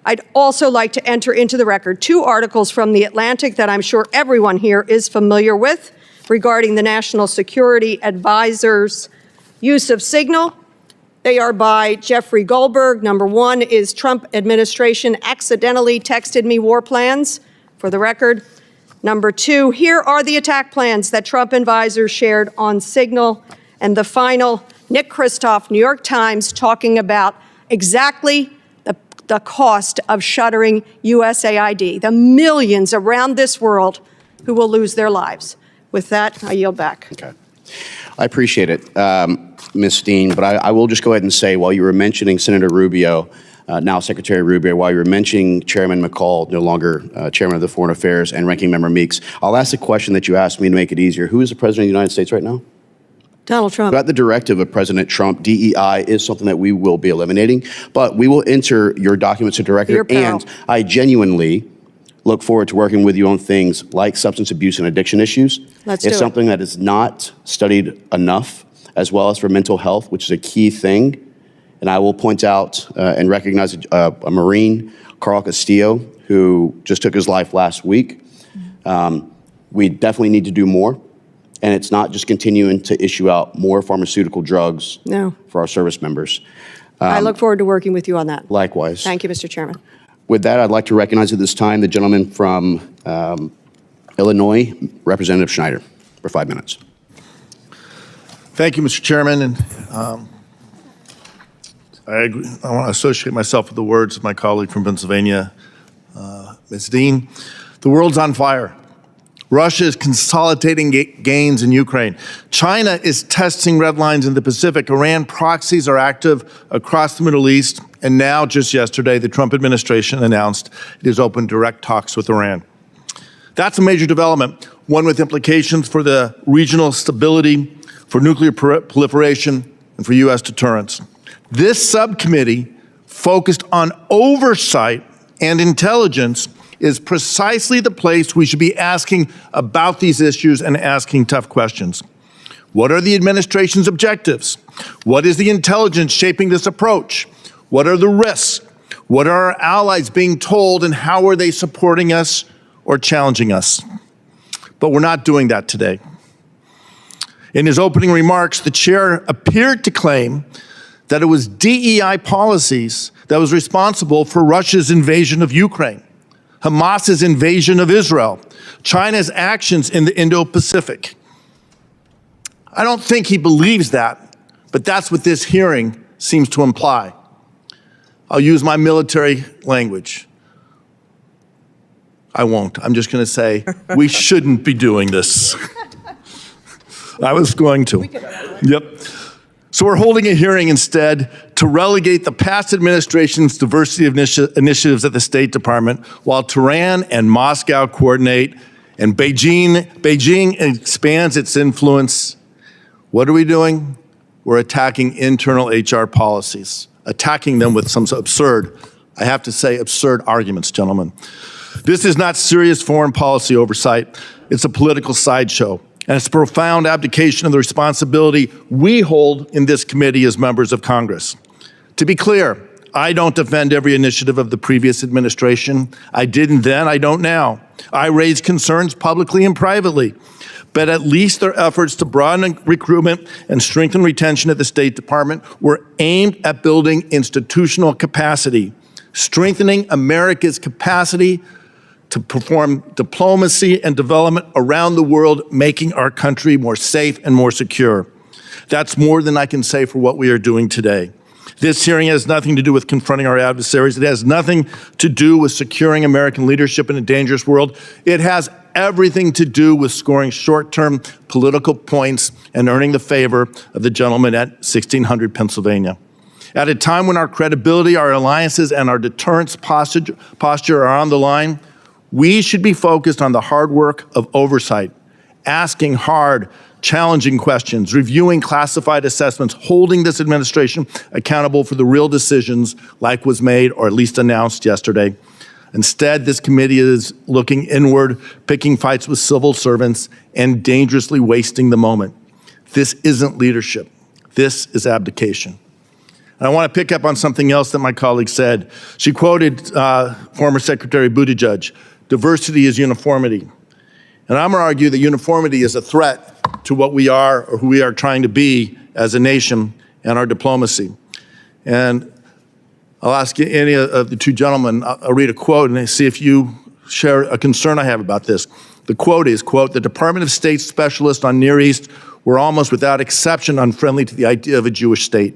I'd also like to enter into the record 2 articles from The Atlantic that I'm sure everyone here is familiar with regarding the National Security Advisor's use of Signal. They are by Jeffrey Goldberg. Number 1 is Trump administration accidentally texted me war plans, for the record. Number 2, here are the attack plans that Trump advisors shared on Signal. And the final, Nick Kristof, New York Times, talking about exactly the cost of shuttering USAID, the millions around this world who will lose their lives. With that, I yield back. Okay. I appreciate it, Ms. Steen, but I will just go ahead and say, while you were mentioning Senator Rubio, now Secretary Rubio, while you were mentioning Chairman McCall, no longer Chairman of the Foreign Affairs, and Ranking Member Meeks, I'll ask the question that you asked me to make it easier. Who is the President of the United States right now? Donald Trump. About the directive of President Trump, DEI is something that we will be eliminating, but we will enter your documents into record, Your peril. and I genuinely look forward to working with you on things like substance abuse and addiction issues. Let's do It's it. something that is not studied enough, as well as for mental health, which is a key thing. And I will point out and recognize a Marine, Carl Castillo, who just took his life last week. We definitely need to do more. And it's not just continuing to issue out more pharmaceutical drugs No. for our service members. I look forward to working with you on that. Likewise. Thank you, Mr. Chairman. With that, I'd like to recognize at this time the gentleman from Illinois, Representative Schneider, for 5 minutes. Thank you, Mr. Chairman. And I want to associate myself with the words of my colleague from Pennsylvania, Ms. Dean. The world's on fire. Russia is consolidating gains in Ukraine. China is testing red lines in the Pacific. Iran proxies are active across the Middle East. And now, just yesterday, the Trump administration announced it has opened direct talks with Iran. That's a major development, one with implications for the regional stability, for nuclear proliferation, and for U.S. deterrence. This subcommittee, focused on oversight and intelligence, is precisely the place we should be asking about these issues and asking tough questions. What are the administration's objectives? What is the intelligence shaping this approach? What are the risks? What are our allies being told, and how are they supporting us or challenging us? But we're not doing that today. In his opening remarks, the chair appeared to claim that it was DEI policies that was responsible for Russia's invasion of Ukraine, Hamas's invasion of Israel, China's actions in the Indo-Pacific. I don't think he believes that, but that's what this hearing seems to imply. I'll use my military language. I won't. I'm just going to say we shouldn't be doing this. I was going to. Yep. So we're holding a hearing instead to relegate the past administration's diversity initiatives at the State Department while Tehran and Moscow coordinate and Beijing expands its influence. What are we doing? We're attacking internal HR policies, attacking them with some absurd, I have to say, absurd arguments, gentlemen. This is not serious foreign policy oversight. It's a political sideshow. And it's a profound abdication of the responsibility we hold in this committee as members of Congress. To be clear, I don't defend every initiative of the previous administration. I didn't then, I don't now. I raised concerns publicly and privately. But at least their efforts to broaden recruitment and strengthen retention at the State Department were aimed at building institutional capacity, strengthening America's capacity to perform diplomacy and development around the world, making our country more safe and more secure. That's more than I can say for what we are doing today. This hearing has nothing to do with confronting our adversaries. It has nothing to do with securing American leadership in a dangerous world. It has everything to do with scoring short-term political points and earning the favor of the gentleman at 1600 Pennsylvania. At a time when our credibility, our alliances, and our deterrence posture are on the line, we should be focused on the hard work of oversight, asking hard, challenging questions, reviewing classified assessments, holding this administration accountable for the real decisions like was made or at least announced yesterday. Instead, this committee is looking inward, picking fights with civil servants, and dangerously wasting the moment. This isn't leadership. This is abdication. And I want to pick up on something else that my colleague said. She quoted former Secretary Buttigieg, diversity is uniformity. And I'm going to argue that uniformity is a threat to what we are or who we are trying to be as a nation and our diplomacy. And I'll ask any of the two gentlemen, I'll read a quote and see if you share a concern I have about this. The quote is, quote, "The Department of State specialists on Near East were almost without exception unfriendly to the idea of a Jewish state.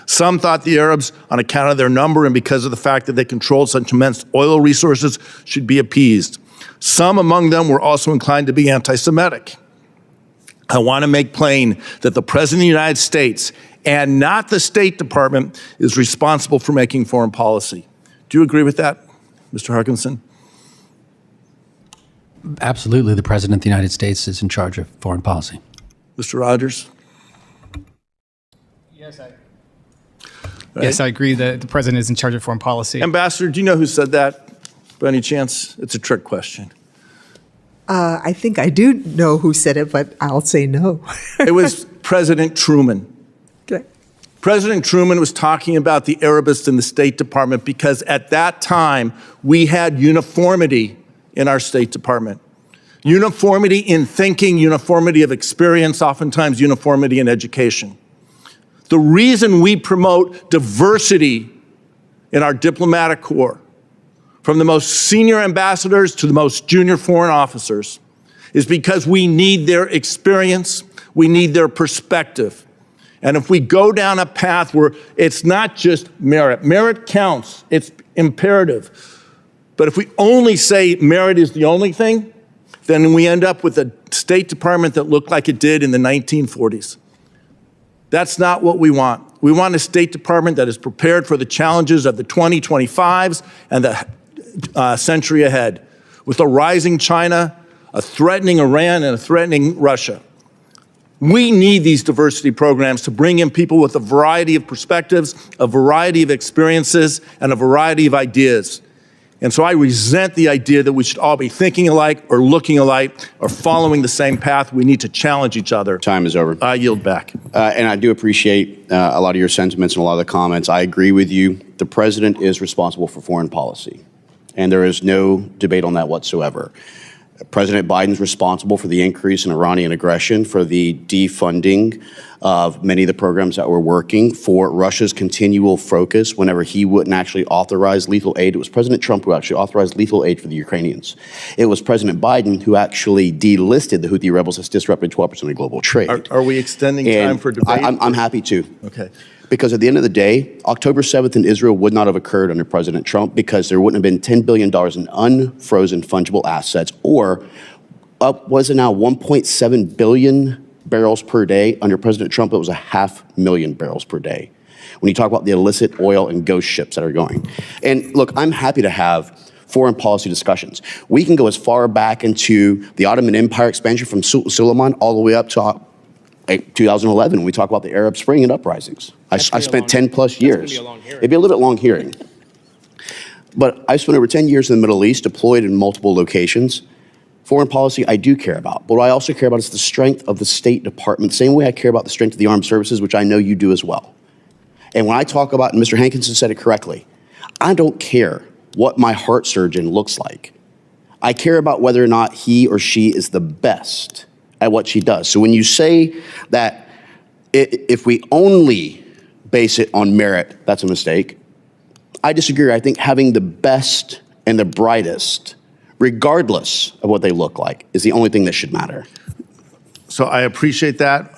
Some thought the Arabs, on account of their number and because of the fact that they controlled such immense oil resources, should be appeased. Some among them were also inclined to be anti-Semitic. I want to make plain that the President of the United States and not the State Department is responsible for making foreign policy. Do you agree with that, Mr. Hankinson? Absolutely, the President of the United States is in charge of foreign policy. Mr. Rogers? Yes, I agree that the president is in charge of foreign policy. Ambassador, do you know who said that by any chance? It's a trick question. I think I do know who said it, but I'll say no. It was President Truman. Okay. President Truman was talking about the Arabists in the State Department because at that time we had uniformity in our State Department. Uniformity in thinking, uniformity of experience, oftentimes uniformity in education. The reason we promote diversity in our diplomatic corps, from the most senior ambassadors to the most junior foreign officers, is because we need their experience, we need their perspective. And if we go down a path where it's not just merit counts, it's imperative. But if we only say merit is the only thing, then we end up with a State Department that looked like it did in the 1940s. That's not what we want. We want a State Department that is prepared for the challenges of the 2025s and the century ahead, with a rising China, a threatening Iran, and a threatening Russia. We need these diversity programs to bring in people with a variety of perspectives, a variety of experiences, and a variety of ideas. And so I resent the idea that we should all be thinking alike or looking alike or following the same path. We need to challenge each other. Time is over. I yield back. And I do appreciate a lot of your sentiments and a lot of the comments. I agree with you. The president is responsible for foreign policy, and there is no debate on that whatsoever. President Biden's responsible for the increase in Iranian aggression, for the defunding of many of the programs that were working, for Russia's continual focus whenever he wouldn't actually authorize lethal aid. It was President Trump who actually authorized lethal aid for the Ukrainians. It was President Biden who actually delisted the Houthi rebels that's disrupted 12% of global trade. Are we extending time for debate? I'm happy to. Okay. Because at the end of the day, October 7th in Israel would not have occurred under President Trump because there wouldn't have been $10 billion in unfrozen fungible assets, or was it now 1.7 billion barrels per day? Under President Trump, it was 500,000 barrels per day. When you talk about the illicit oil and ghost ships that are going. And look, I'm happy to have foreign policy discussions. We can go as far back into the Ottoman Empire expansion from Suleiman all the way up to 2011, when we talk about the Arab Spring and uprisings. I spent 10 plus years. It'd be a little bit long hearing. But I spent over 10 years in the Middle East, deployed in multiple locations. Foreign policy I do care about. But what I also care about is the strength of the State Department, the same way I care about the strength of the armed services, which I know you do as well. And when I talk about, and Mr. Hankinson said it correctly, I don't care what my heart surgeon looks like. I care about whether or not he or she is the best at what she does. So when you say that if we only base it on merit, that's a mistake. I disagree. I think having the best and the brightest, regardless of what they look like, is the only thing that should matter. So I appreciate that.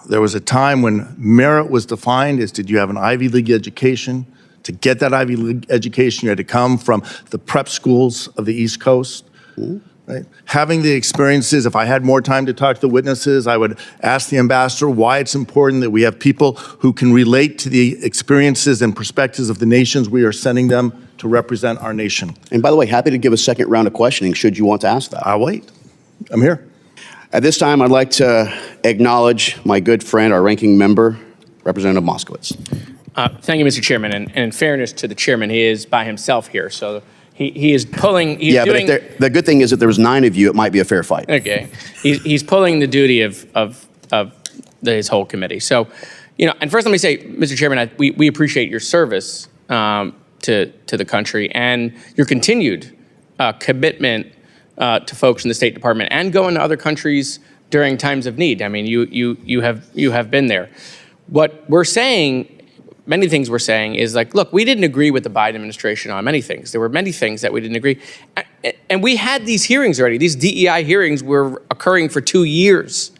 There was a time when merit was defined as, did you have an Ivy League education? To get that Ivy League education, you had to come from the prep schools of the East Coast. Mm-hmm. Right? Having the experiences, if I had more time to talk to the witnesses, I would ask the ambassador why it's important that we have people who can relate to the experiences and perspectives of the nations we are sending them to represent our nation. And by the way, happy to give a second round of questioning should you want to ask that. I'll wait. I'm here. At this time, I'd like to acknowledge my good friend, our ranking member, Representative Moskowitz. Thank you, Mr. Chairman. And in fairness to the chairman, he is by himself here, so he is pulling. He's doing, but the good thing is that there was 9 of you, it might be a fair fight. Okay, he's pulling the duty of his whole committee. So, and first let me say, Mr. Chairman, we appreciate your service to the country and your continued commitment to folks in the State Department and going to other countries during times of need. I mean, you have been there. What we're saying. Many things we're saying is like, look, we didn't agree with the Biden administration on many things. There were many things that we didn't agree. And we had these hearings already. These DEI hearings were occurring for 2 years.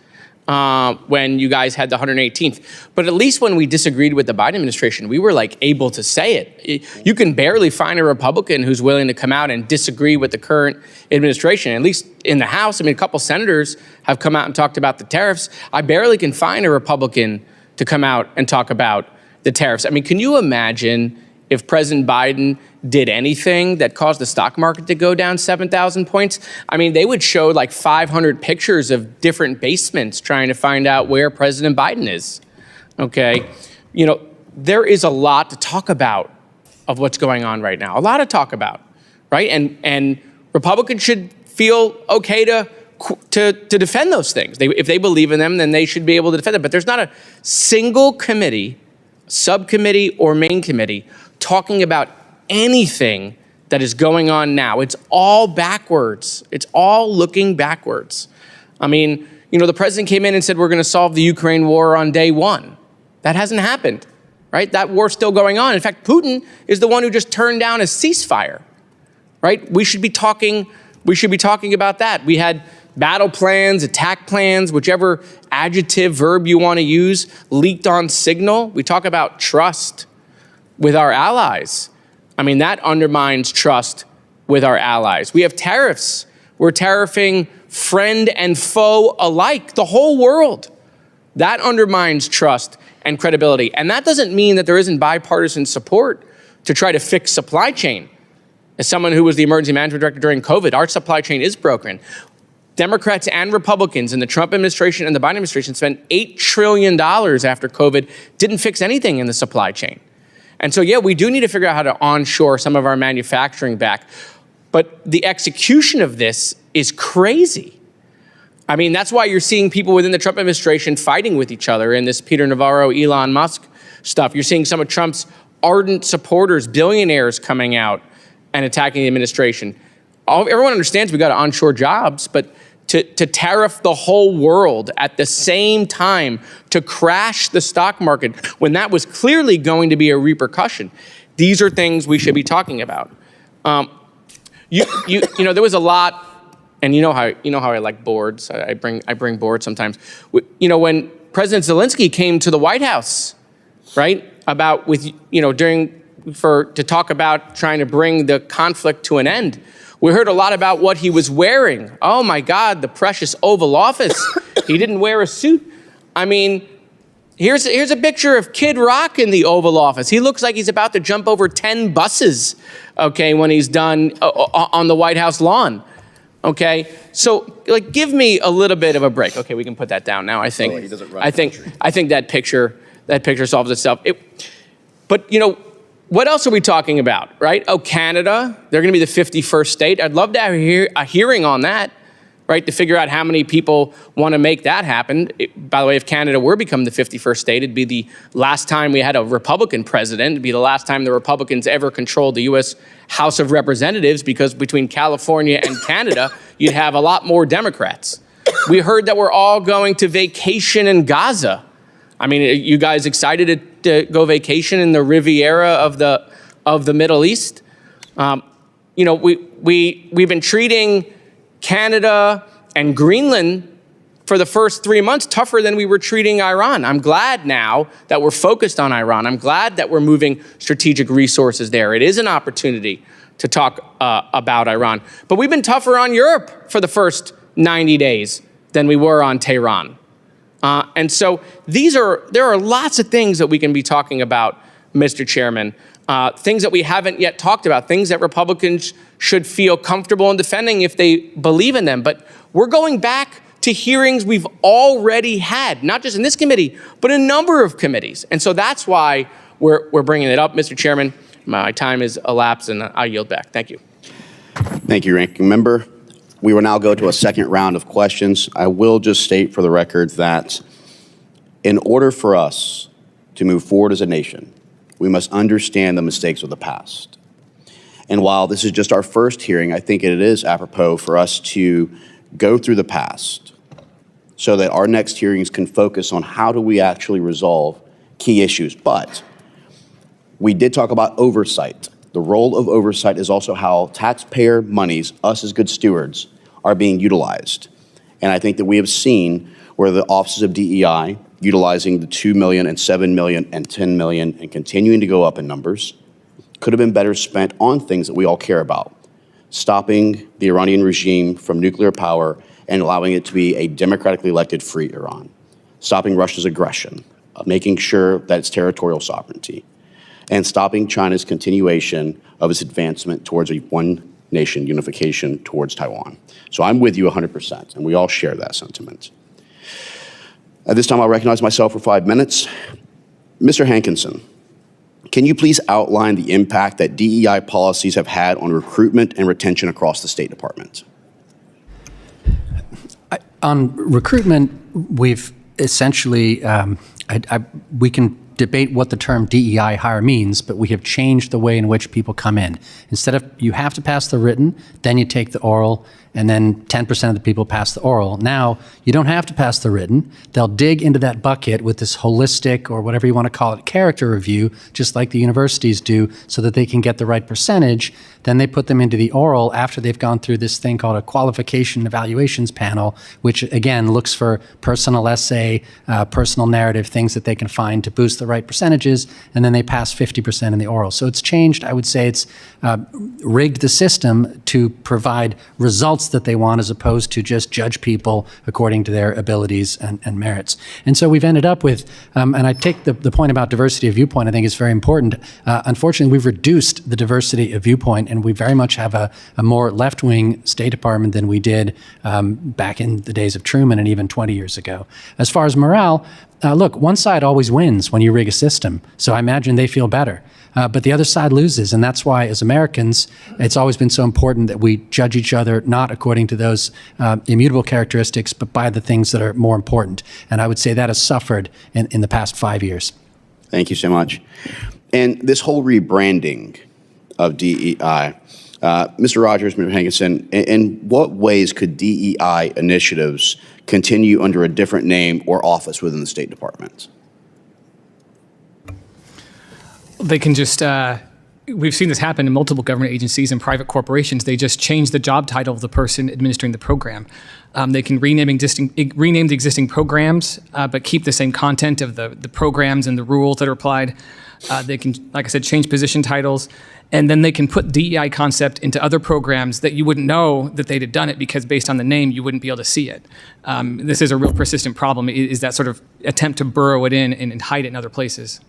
when you guys had the 118th. But at least when we disagreed with the Biden administration, we were like able to say it. You can barely find a Republican who's willing to come out and disagree with the current administration. At least in the House, I mean, a couple senators have come out and talked about the tariffs. I barely can find a Republican to come out and talk about the tariffs. I mean, can you imagine if President Biden did anything that caused the stock market to go down 7,000 points? I mean, they would show like 500 pictures of different basements trying to find out where President Biden is, okay? You know, there is a lot to talk about of what's going on right now, a lot to talk about, right? And Republicans should feel okay to defend those things. If they believe in them, then they should be able to defend them. But there's not a single committee, subcommittee, or main committee talking about anything that is going on now. It's all backwards. It's all looking backwards. I mean, you know, the president came in and said, we're going to solve the Ukraine war on day one. That hasn't happened, right? That war's still going on. In fact, Putin is the one who just turned down a ceasefire, right? We should be talking about that. We had battle plans, attack plans, whichever adjective, verb you want to use, leaked on Signal. We talk about trust with our allies. I mean, that undermines trust with our allies. We have tariffs. We're tariffing friend and foe alike, the whole world. That undermines trust and credibility. And that doesn't mean that there isn't bipartisan support to try to fix supply chain. As someone who was the emergency management director during COVID, our supply chain is broken. Democrats and Republicans in the Trump administration and the Biden administration spent $8 trillion after COVID, didn't fix anything in the supply chain. And so, yeah, we do need to figure out how to onshore some of our manufacturing back. But the execution of this is crazy. I mean, that's why you're seeing people within the Trump administration fighting with each other in this Peter Navarro, Elon Musk stuff. You're seeing some of Trump's ardent supporters, billionaires, coming out and attacking the administration. Everyone understands we got to onshore jobs, but to tariff the whole world at the same time, to crash the stock market when that was clearly going to be a repercussion. These are things we should be talking about. You know, there was a lot, and you know how I like boards. I bring boards sometimes. You know, when President Zelensky came to the White House, right, to talk about trying to bring the conflict to an end. We heard a lot about what he was wearing. Oh my God, the precious Oval Office. He didn't wear a suit. I mean, here's a picture of Kid Rock in the Oval Office. He looks like he's about to jump over 10 buses, okay, when he's done on the White House lawn. Okay, so like, give me a little bit of a break. Okay, we can put that down now. I think that picture solves itself. But you know, what else are we talking about, right? Oh, Canada, they're going to be the 51st state. I'd love to have a hearing on that, right, to figure out how many people want to make that happen. By the way, if Canada were to become the 51st state, it'd be the last time we had a Republican president. It'd be the last time the Republicans ever controlled the U.S. House of Representatives, because between California and Canada, you'd have a lot more Democrats. We heard that we're all going to vacation in Gaza. I mean, are you guys excited to go vacation in the Riviera of the Middle East? You know, we've been treating Canada and Greenland for the first 3 months tougher than we were treating Iran. I'm glad now that we're focused on Iran. I'm glad that we're moving strategic resources there. It is an opportunity to talk about Iran. But we've been tougher on Europe for the first 90 days than we were on Tehran. And so there are lots of things that we can be talking about, Mr. Chairman, things that we haven't yet talked about, things that Republicans should feel comfortable in defending if they believe in them. But we're going back to hearings we've already had, not just in this committee, but a number of committees. And so that's why we're bringing it up, Mr. Chairman. My time is elapsed, and I yield back. Thank you. Thank you, Ranking Member. We will now go to a second round of questions. I will just state for the record that in order for us to move forward as a nation, we must understand the mistakes of the past. And while this is just our first hearing, I think it is apropos for us to go through the past so that our next hearings can focus on how do we actually resolve key issues. But we did talk about oversight. The role of oversight is also how taxpayer monies, us as good stewards, are being utilized. And I think that we have seen where the offices of DEI, utilizing the 2 million and 7 million and 10 million and continuing to go up in numbers, could have been better spent on things that we all care about. Stopping the Iranian regime from nuclear power and allowing it to be a democratically elected free Iran. Stopping Russia's aggression, making sure that it's territorial sovereignty, and stopping China's continuation of its advancement towards a one-nation unification towards Taiwan. So I'm with you 100%, and we all share that sentiment. At this time, I'll recognize myself for 5 minutes. Mr. Hankinson, can you please outline the impact that DEI policies have had on recruitment and retention across the State Department? On recruitment, we've essentially, we can debate what the term DEI hire means, but we have changed the way in which people come in. Instead of, you have to pass the written, then you take the oral, and then 10% of the people pass the oral. Now, you don't have to pass the written. They'll dig into that bucket with this holistic, or whatever you want to call it, character review, just like the universities do, so that they can get the right percentage. Then they put them into the oral after they've gone through this thing called a qualification evaluations panel, which again looks for personal essay, personal narrative, things that they can find to boost the right percentages, and then they pass 50% in the oral. So it's changed. I would say it's rigged the system to provide results that they want, as opposed to just judge people according to their abilities and merits. And so we've ended up with, and I take the point about diversity of viewpoint, I think is very important. Unfortunately, we've reduced the diversity of viewpoint, and we very much have a more left-wing State Department than we did back in the days of Truman and even 20 years ago. As far as morale, look, one side always wins when you rig a system, so I imagine they feel better. But the other side loses, and that's why, as Americans, it's always been so important that we judge each other not according to those immutable characteristics, but by the things that are more important. And I would say that has suffered in the past 5 years. Thank you so much. And this whole rebranding of DEI, Mr. Rogers, Mr. Hankinson, in what ways could DEI initiatives continue under a different name or office within the State Department? They can just, we've seen this happen in multiple government agencies and private corporations. They just change the job title of the person administering the program. They can rename the existing programs, but keep the same content of the programs and the rules that are applied. They can, like I said, change position titles, and then they can put DEI concept into other programs that you wouldn't know that they'd have done it, because based on the name, you wouldn't be able to see it. This is a real persistent problem, is that sort of attempt to burrow it in and hide it in other places.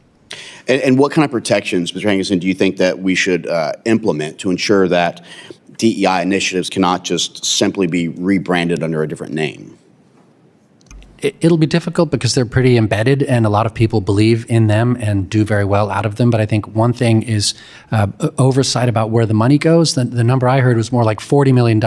And what kind of protections, Mr. Hankinson, do you think that we should implement to ensure that DEI initiatives cannot just simply be rebranded under a different name? It'll be difficult because they're pretty embedded, and a lot of people believe in them and do very well out of them. But I think one thing is oversight about where the money goes. The number I heard was more like $40 million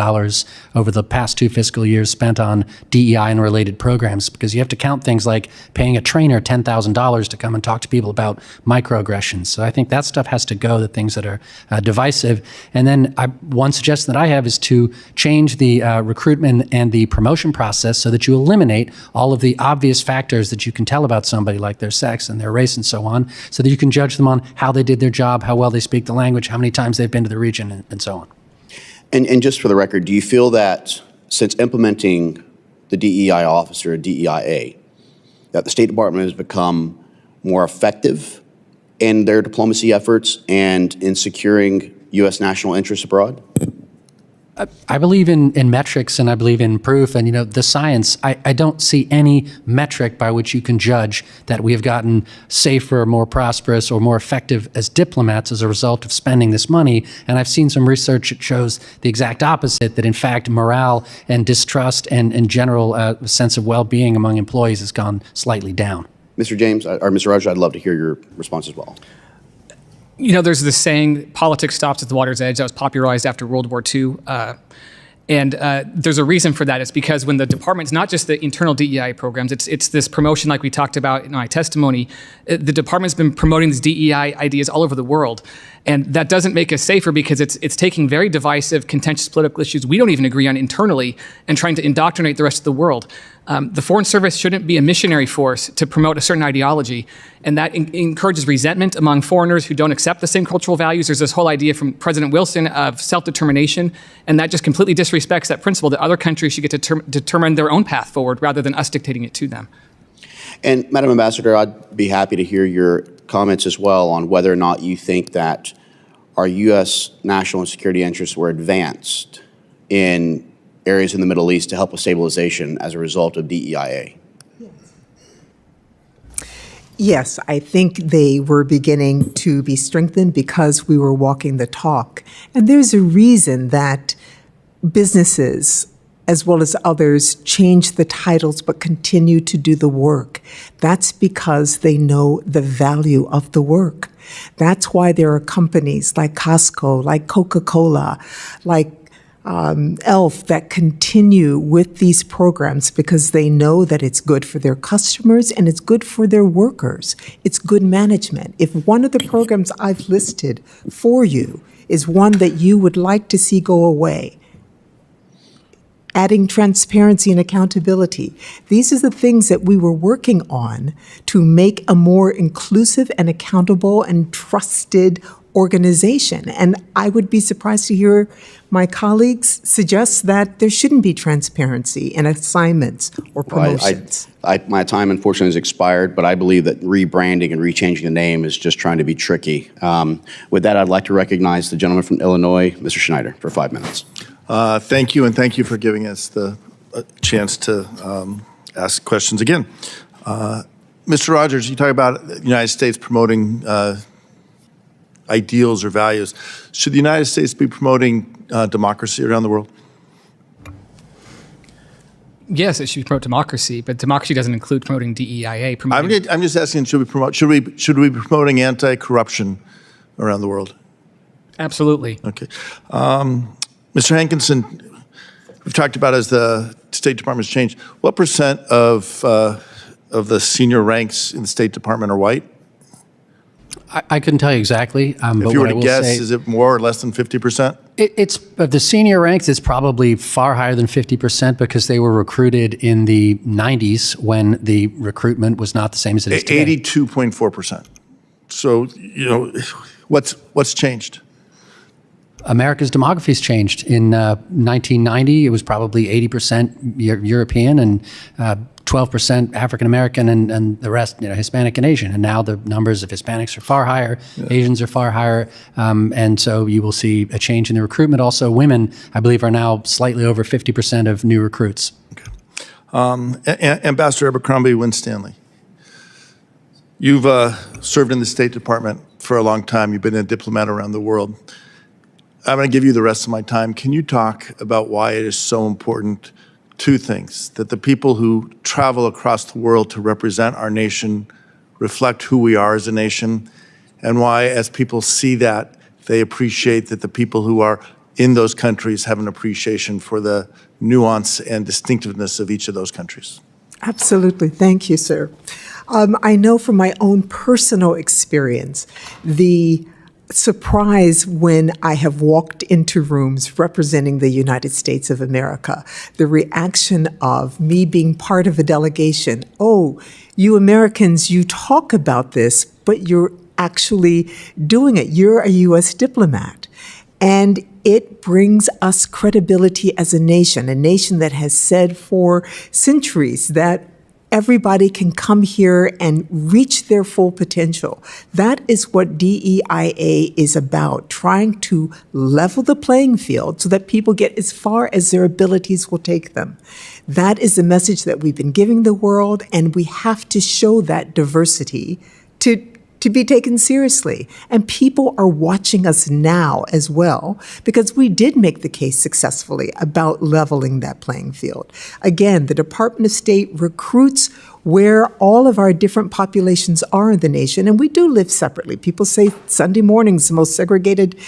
over the past 2 fiscal years spent on DEI and related programs, because you have to count things like paying a trainer $10,000 to come and talk to people about microaggressions. So I think that stuff has to go, the things that are divisive. And then one suggestion that I have is to change the recruitment and the promotion process so that you eliminate all of the obvious factors that you can tell about somebody, like their sex and their race and so on, so that you can judge them on how they did their job, how well they speak the language, how many times they've been to the region, and so on. And just for the record, do you feel that since implementing the DEI officer, DEIA, that the State Department has become more effective in their diplomacy efforts and in securing U.S. national interests abroad? I believe in metrics, and I believe in proof, and the science. I don't see any metric by which you can judge that we have gotten safer, more prosperous, or more effective as diplomats as a result of spending this money. And I've seen some research that shows the exact opposite, that in fact morale and distrust and general sense of well-being among employees has gone slightly down. Mr. James, or Mr. Rogers, I'd love to hear your response as well. There's this saying, politics stops at the water's edge, that was popularized after World War II. And there's a reason for that. It's because when the department's not just the internal DEI programs, it's this promotion like we talked about in my testimony. The department's been promoting these DEI ideas all over the world. And that doesn't make us safer, because it's taking very divisive, contentious political issues we don't even agree on internally and trying to indoctrinate the rest of the world. The Foreign Service shouldn't be a missionary force to promote a certain ideology, and that encourages resentment among foreigners who don't accept the same cultural values. There's this whole idea from President Wilson of self-determination, and that just completely disrespects that principle that other countries should get to determine their own path forward rather than us dictating it to them. And Madam Ambassador, I'd be happy to hear your comments as well on whether or not you think that our U.S. national and security interests were advanced in areas in the Middle East to help with stabilization as a result of DEIA. Yes, I think they were beginning to be strengthened because we were walking the talk. And there's a reason that businesses, as well as others, change the titles but continue to do the work. That's because they know the value of the work. That's why there are companies like Costco, like Coca-Cola, like ELF that continue with these programs because they know that it's good for their customers and it's good for their workers. It's good management. If one of the programs I've listed for you is one that you would like to see go away, adding transparency and accountability. These are the things that we were working on to make a more inclusive and accountable and trusted organization. And I would be surprised to hear my colleagues suggest that there shouldn't be transparency in assignments or promotions. My time, unfortunately, has expired, but I believe that rebranding and rechanging the name is just trying to be tricky. With that, I'd like to recognize the gentleman from Illinois, Mr. Schneider, for 5 minutes. Thank you, and thank you for giving us the chance to ask questions again. Mr. Rogers, you talk about the United States promoting ideals or values. Should the United States be promoting democracy around the world? Yes, it should promote democracy, but democracy doesn't include promoting DEIA. I'm just asking, should we be promoting anti-corruption around the world? Absolutely. Okay. Mr. Hankinson, we've talked about as the State Department's changed, what percent of the senior ranks in the State Department are white? I couldn't tell you exactly. But If you were what I to will guess, say, is it more or less than 50%? it's of the senior ranks, it's probably far higher than 50% because they were recruited in the 90s when the recruitment was not the same as it is today. 82.4%. So, what's changed? America's demography's changed. In 1990, it was probably 80% European and 12% African American and the rest, Hispanic and Asian. And now the numbers of Hispanics are far higher, Asians are far higher, and so you will see a change in the recruitment. Also, women, I believe, are now slightly over 50% of new recruits. Okay. Ambassador Abercrombie-Winstanley, you've served in the State Department for a long time. You've been a diplomat around the world. I'm going to give you the rest of my time. Can you talk about why it is so important, two things, that the people who travel across the world to represent our nation reflect who we are as a nation, and why, as people see that, they appreciate that the people who are in those countries have an appreciation for the nuance and distinctiveness of each of those countries? Absolutely. Thank you, sir. I know from my own personal experience, the surprise when I have walked into rooms representing the United States of America, the reaction of me being part of a delegation. Oh, you Americans, you talk about this, but you're actually doing it. You're a U.S. diplomat. And it brings us credibility as a nation that has said for centuries that everybody can come here and reach their full potential. That is what DEIA is about, trying to level the playing field so that people get as far as their abilities will take them. That is the message that we've been giving the world, and we have to show that diversity to be taken seriously. And people are watching us now as well, because we did make the case successfully about leveling that playing field. Again, the Department of State recruits where all of our different populations are in the nation, and we do live separately. People say Sunday morning's the most segregated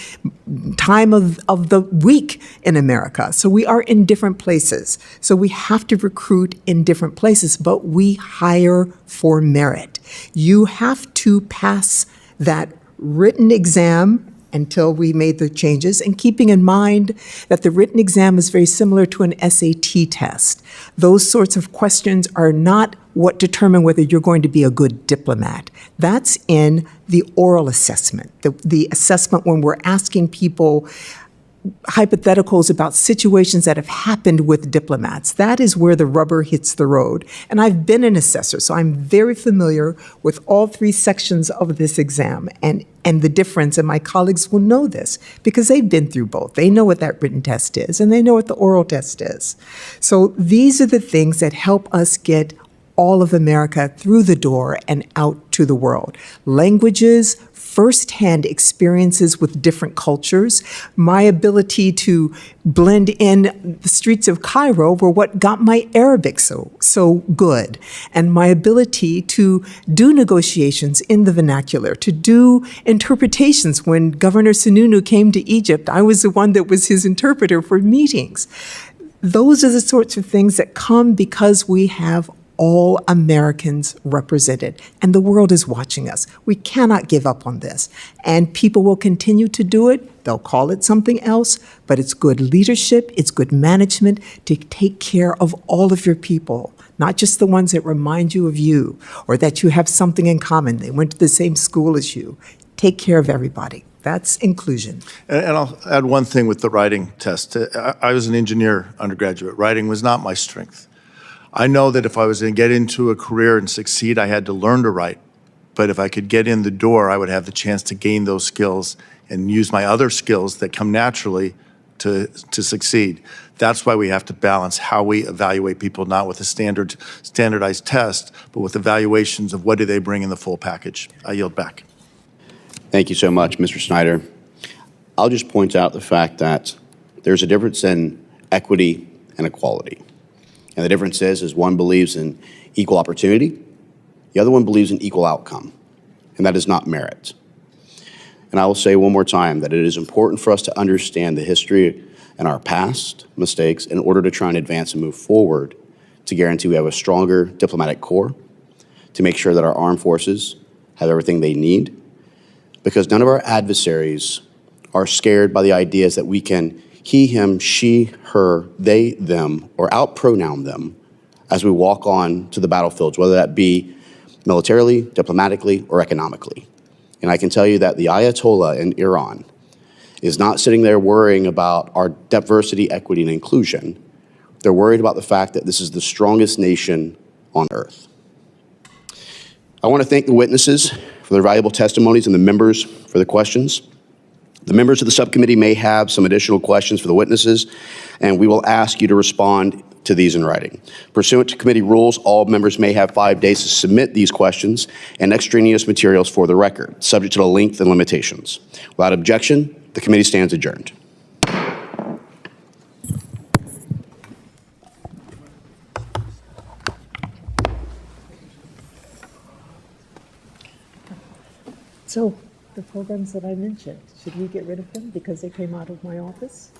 time of the week in America. So we are in different places. So we have to recruit in different places, but we hire for merit. You have to pass that written exam until we made the changes, and keeping in mind that the written exam is very similar to an SAT test. Those sorts of questions are not what determine whether you're going to be a good diplomat. That's in the oral assessment, the assessment when we're asking people hypotheticals about situations that have happened with diplomats. That is where the rubber hits the road. And I've been an assessor, so I'm very familiar with all three sections of this exam and the difference, and my colleagues will know this because they've been through both. They know what that written test is, and they know what the oral test is. So these are the things that help us get all of America through the door and out to the world. Languages, firsthand experiences with different cultures, my ability to blend in the streets of Cairo were what got my Arabic so good, and my ability to do negotiations in the vernacular, to do interpretations. When Governor Sununu came to Egypt, I was the one that was his interpreter for meetings. Those are the sorts of things that come because we have all Americans represented, and the world is watching us. We cannot give up on this, and people will continue to do it. They'll call it something else, but it's good leadership, it's good management to take care of all of your people, not just the ones that remind you of you or that you have something in common. They went to the same school as you. Take care of everybody. That's inclusion. And I'll add one thing with the writing test. I was an engineer undergraduate. Writing was not my strength. I know that if I was going to get into a career and succeed, I had to learn to write. But if I could get in the door, I would have the chance to gain those skills and use my other skills that come naturally to succeed. That's why we have to balance how we evaluate people, not with a standardized test, but with evaluations of what do they bring in the full package. I yield back. Thank you so much, Mr. Snyder. I'll just point out the fact that there's a difference in equity and equality. And the difference is one believes in equal opportunity, the other one believes in equal outcome, and that is not merit. And I will say one more time that it is important for us to understand the history and our past mistakes in order to try and advance and move forward to guarantee we have a stronger diplomatic corps, to make sure that our armed forces have everything they need, because none of our adversaries are scared by the ideas that we can he, him, she, her, they, them, or outpronoun them as we walk on to the battlefields, whether that be militarily, diplomatically, or economically. And I can tell you that the Ayatollah in Iran is not sitting there worrying about our diversity, equity, and inclusion. They're worried about the fact that this is the strongest nation on earth. I want to thank the witnesses for their valuable testimonies and the members for the questions. The members of the subcommittee may have some additional questions for the witnesses, and we will ask you to respond to these in writing. Pursuant to committee rules, all members may have 5 days to submit these questions and extraneous materials for the record, subject to the length and limitations. Without objection, the committee stands adjourned. So, the programs that I mentioned, should we get rid of them because they came out of my office?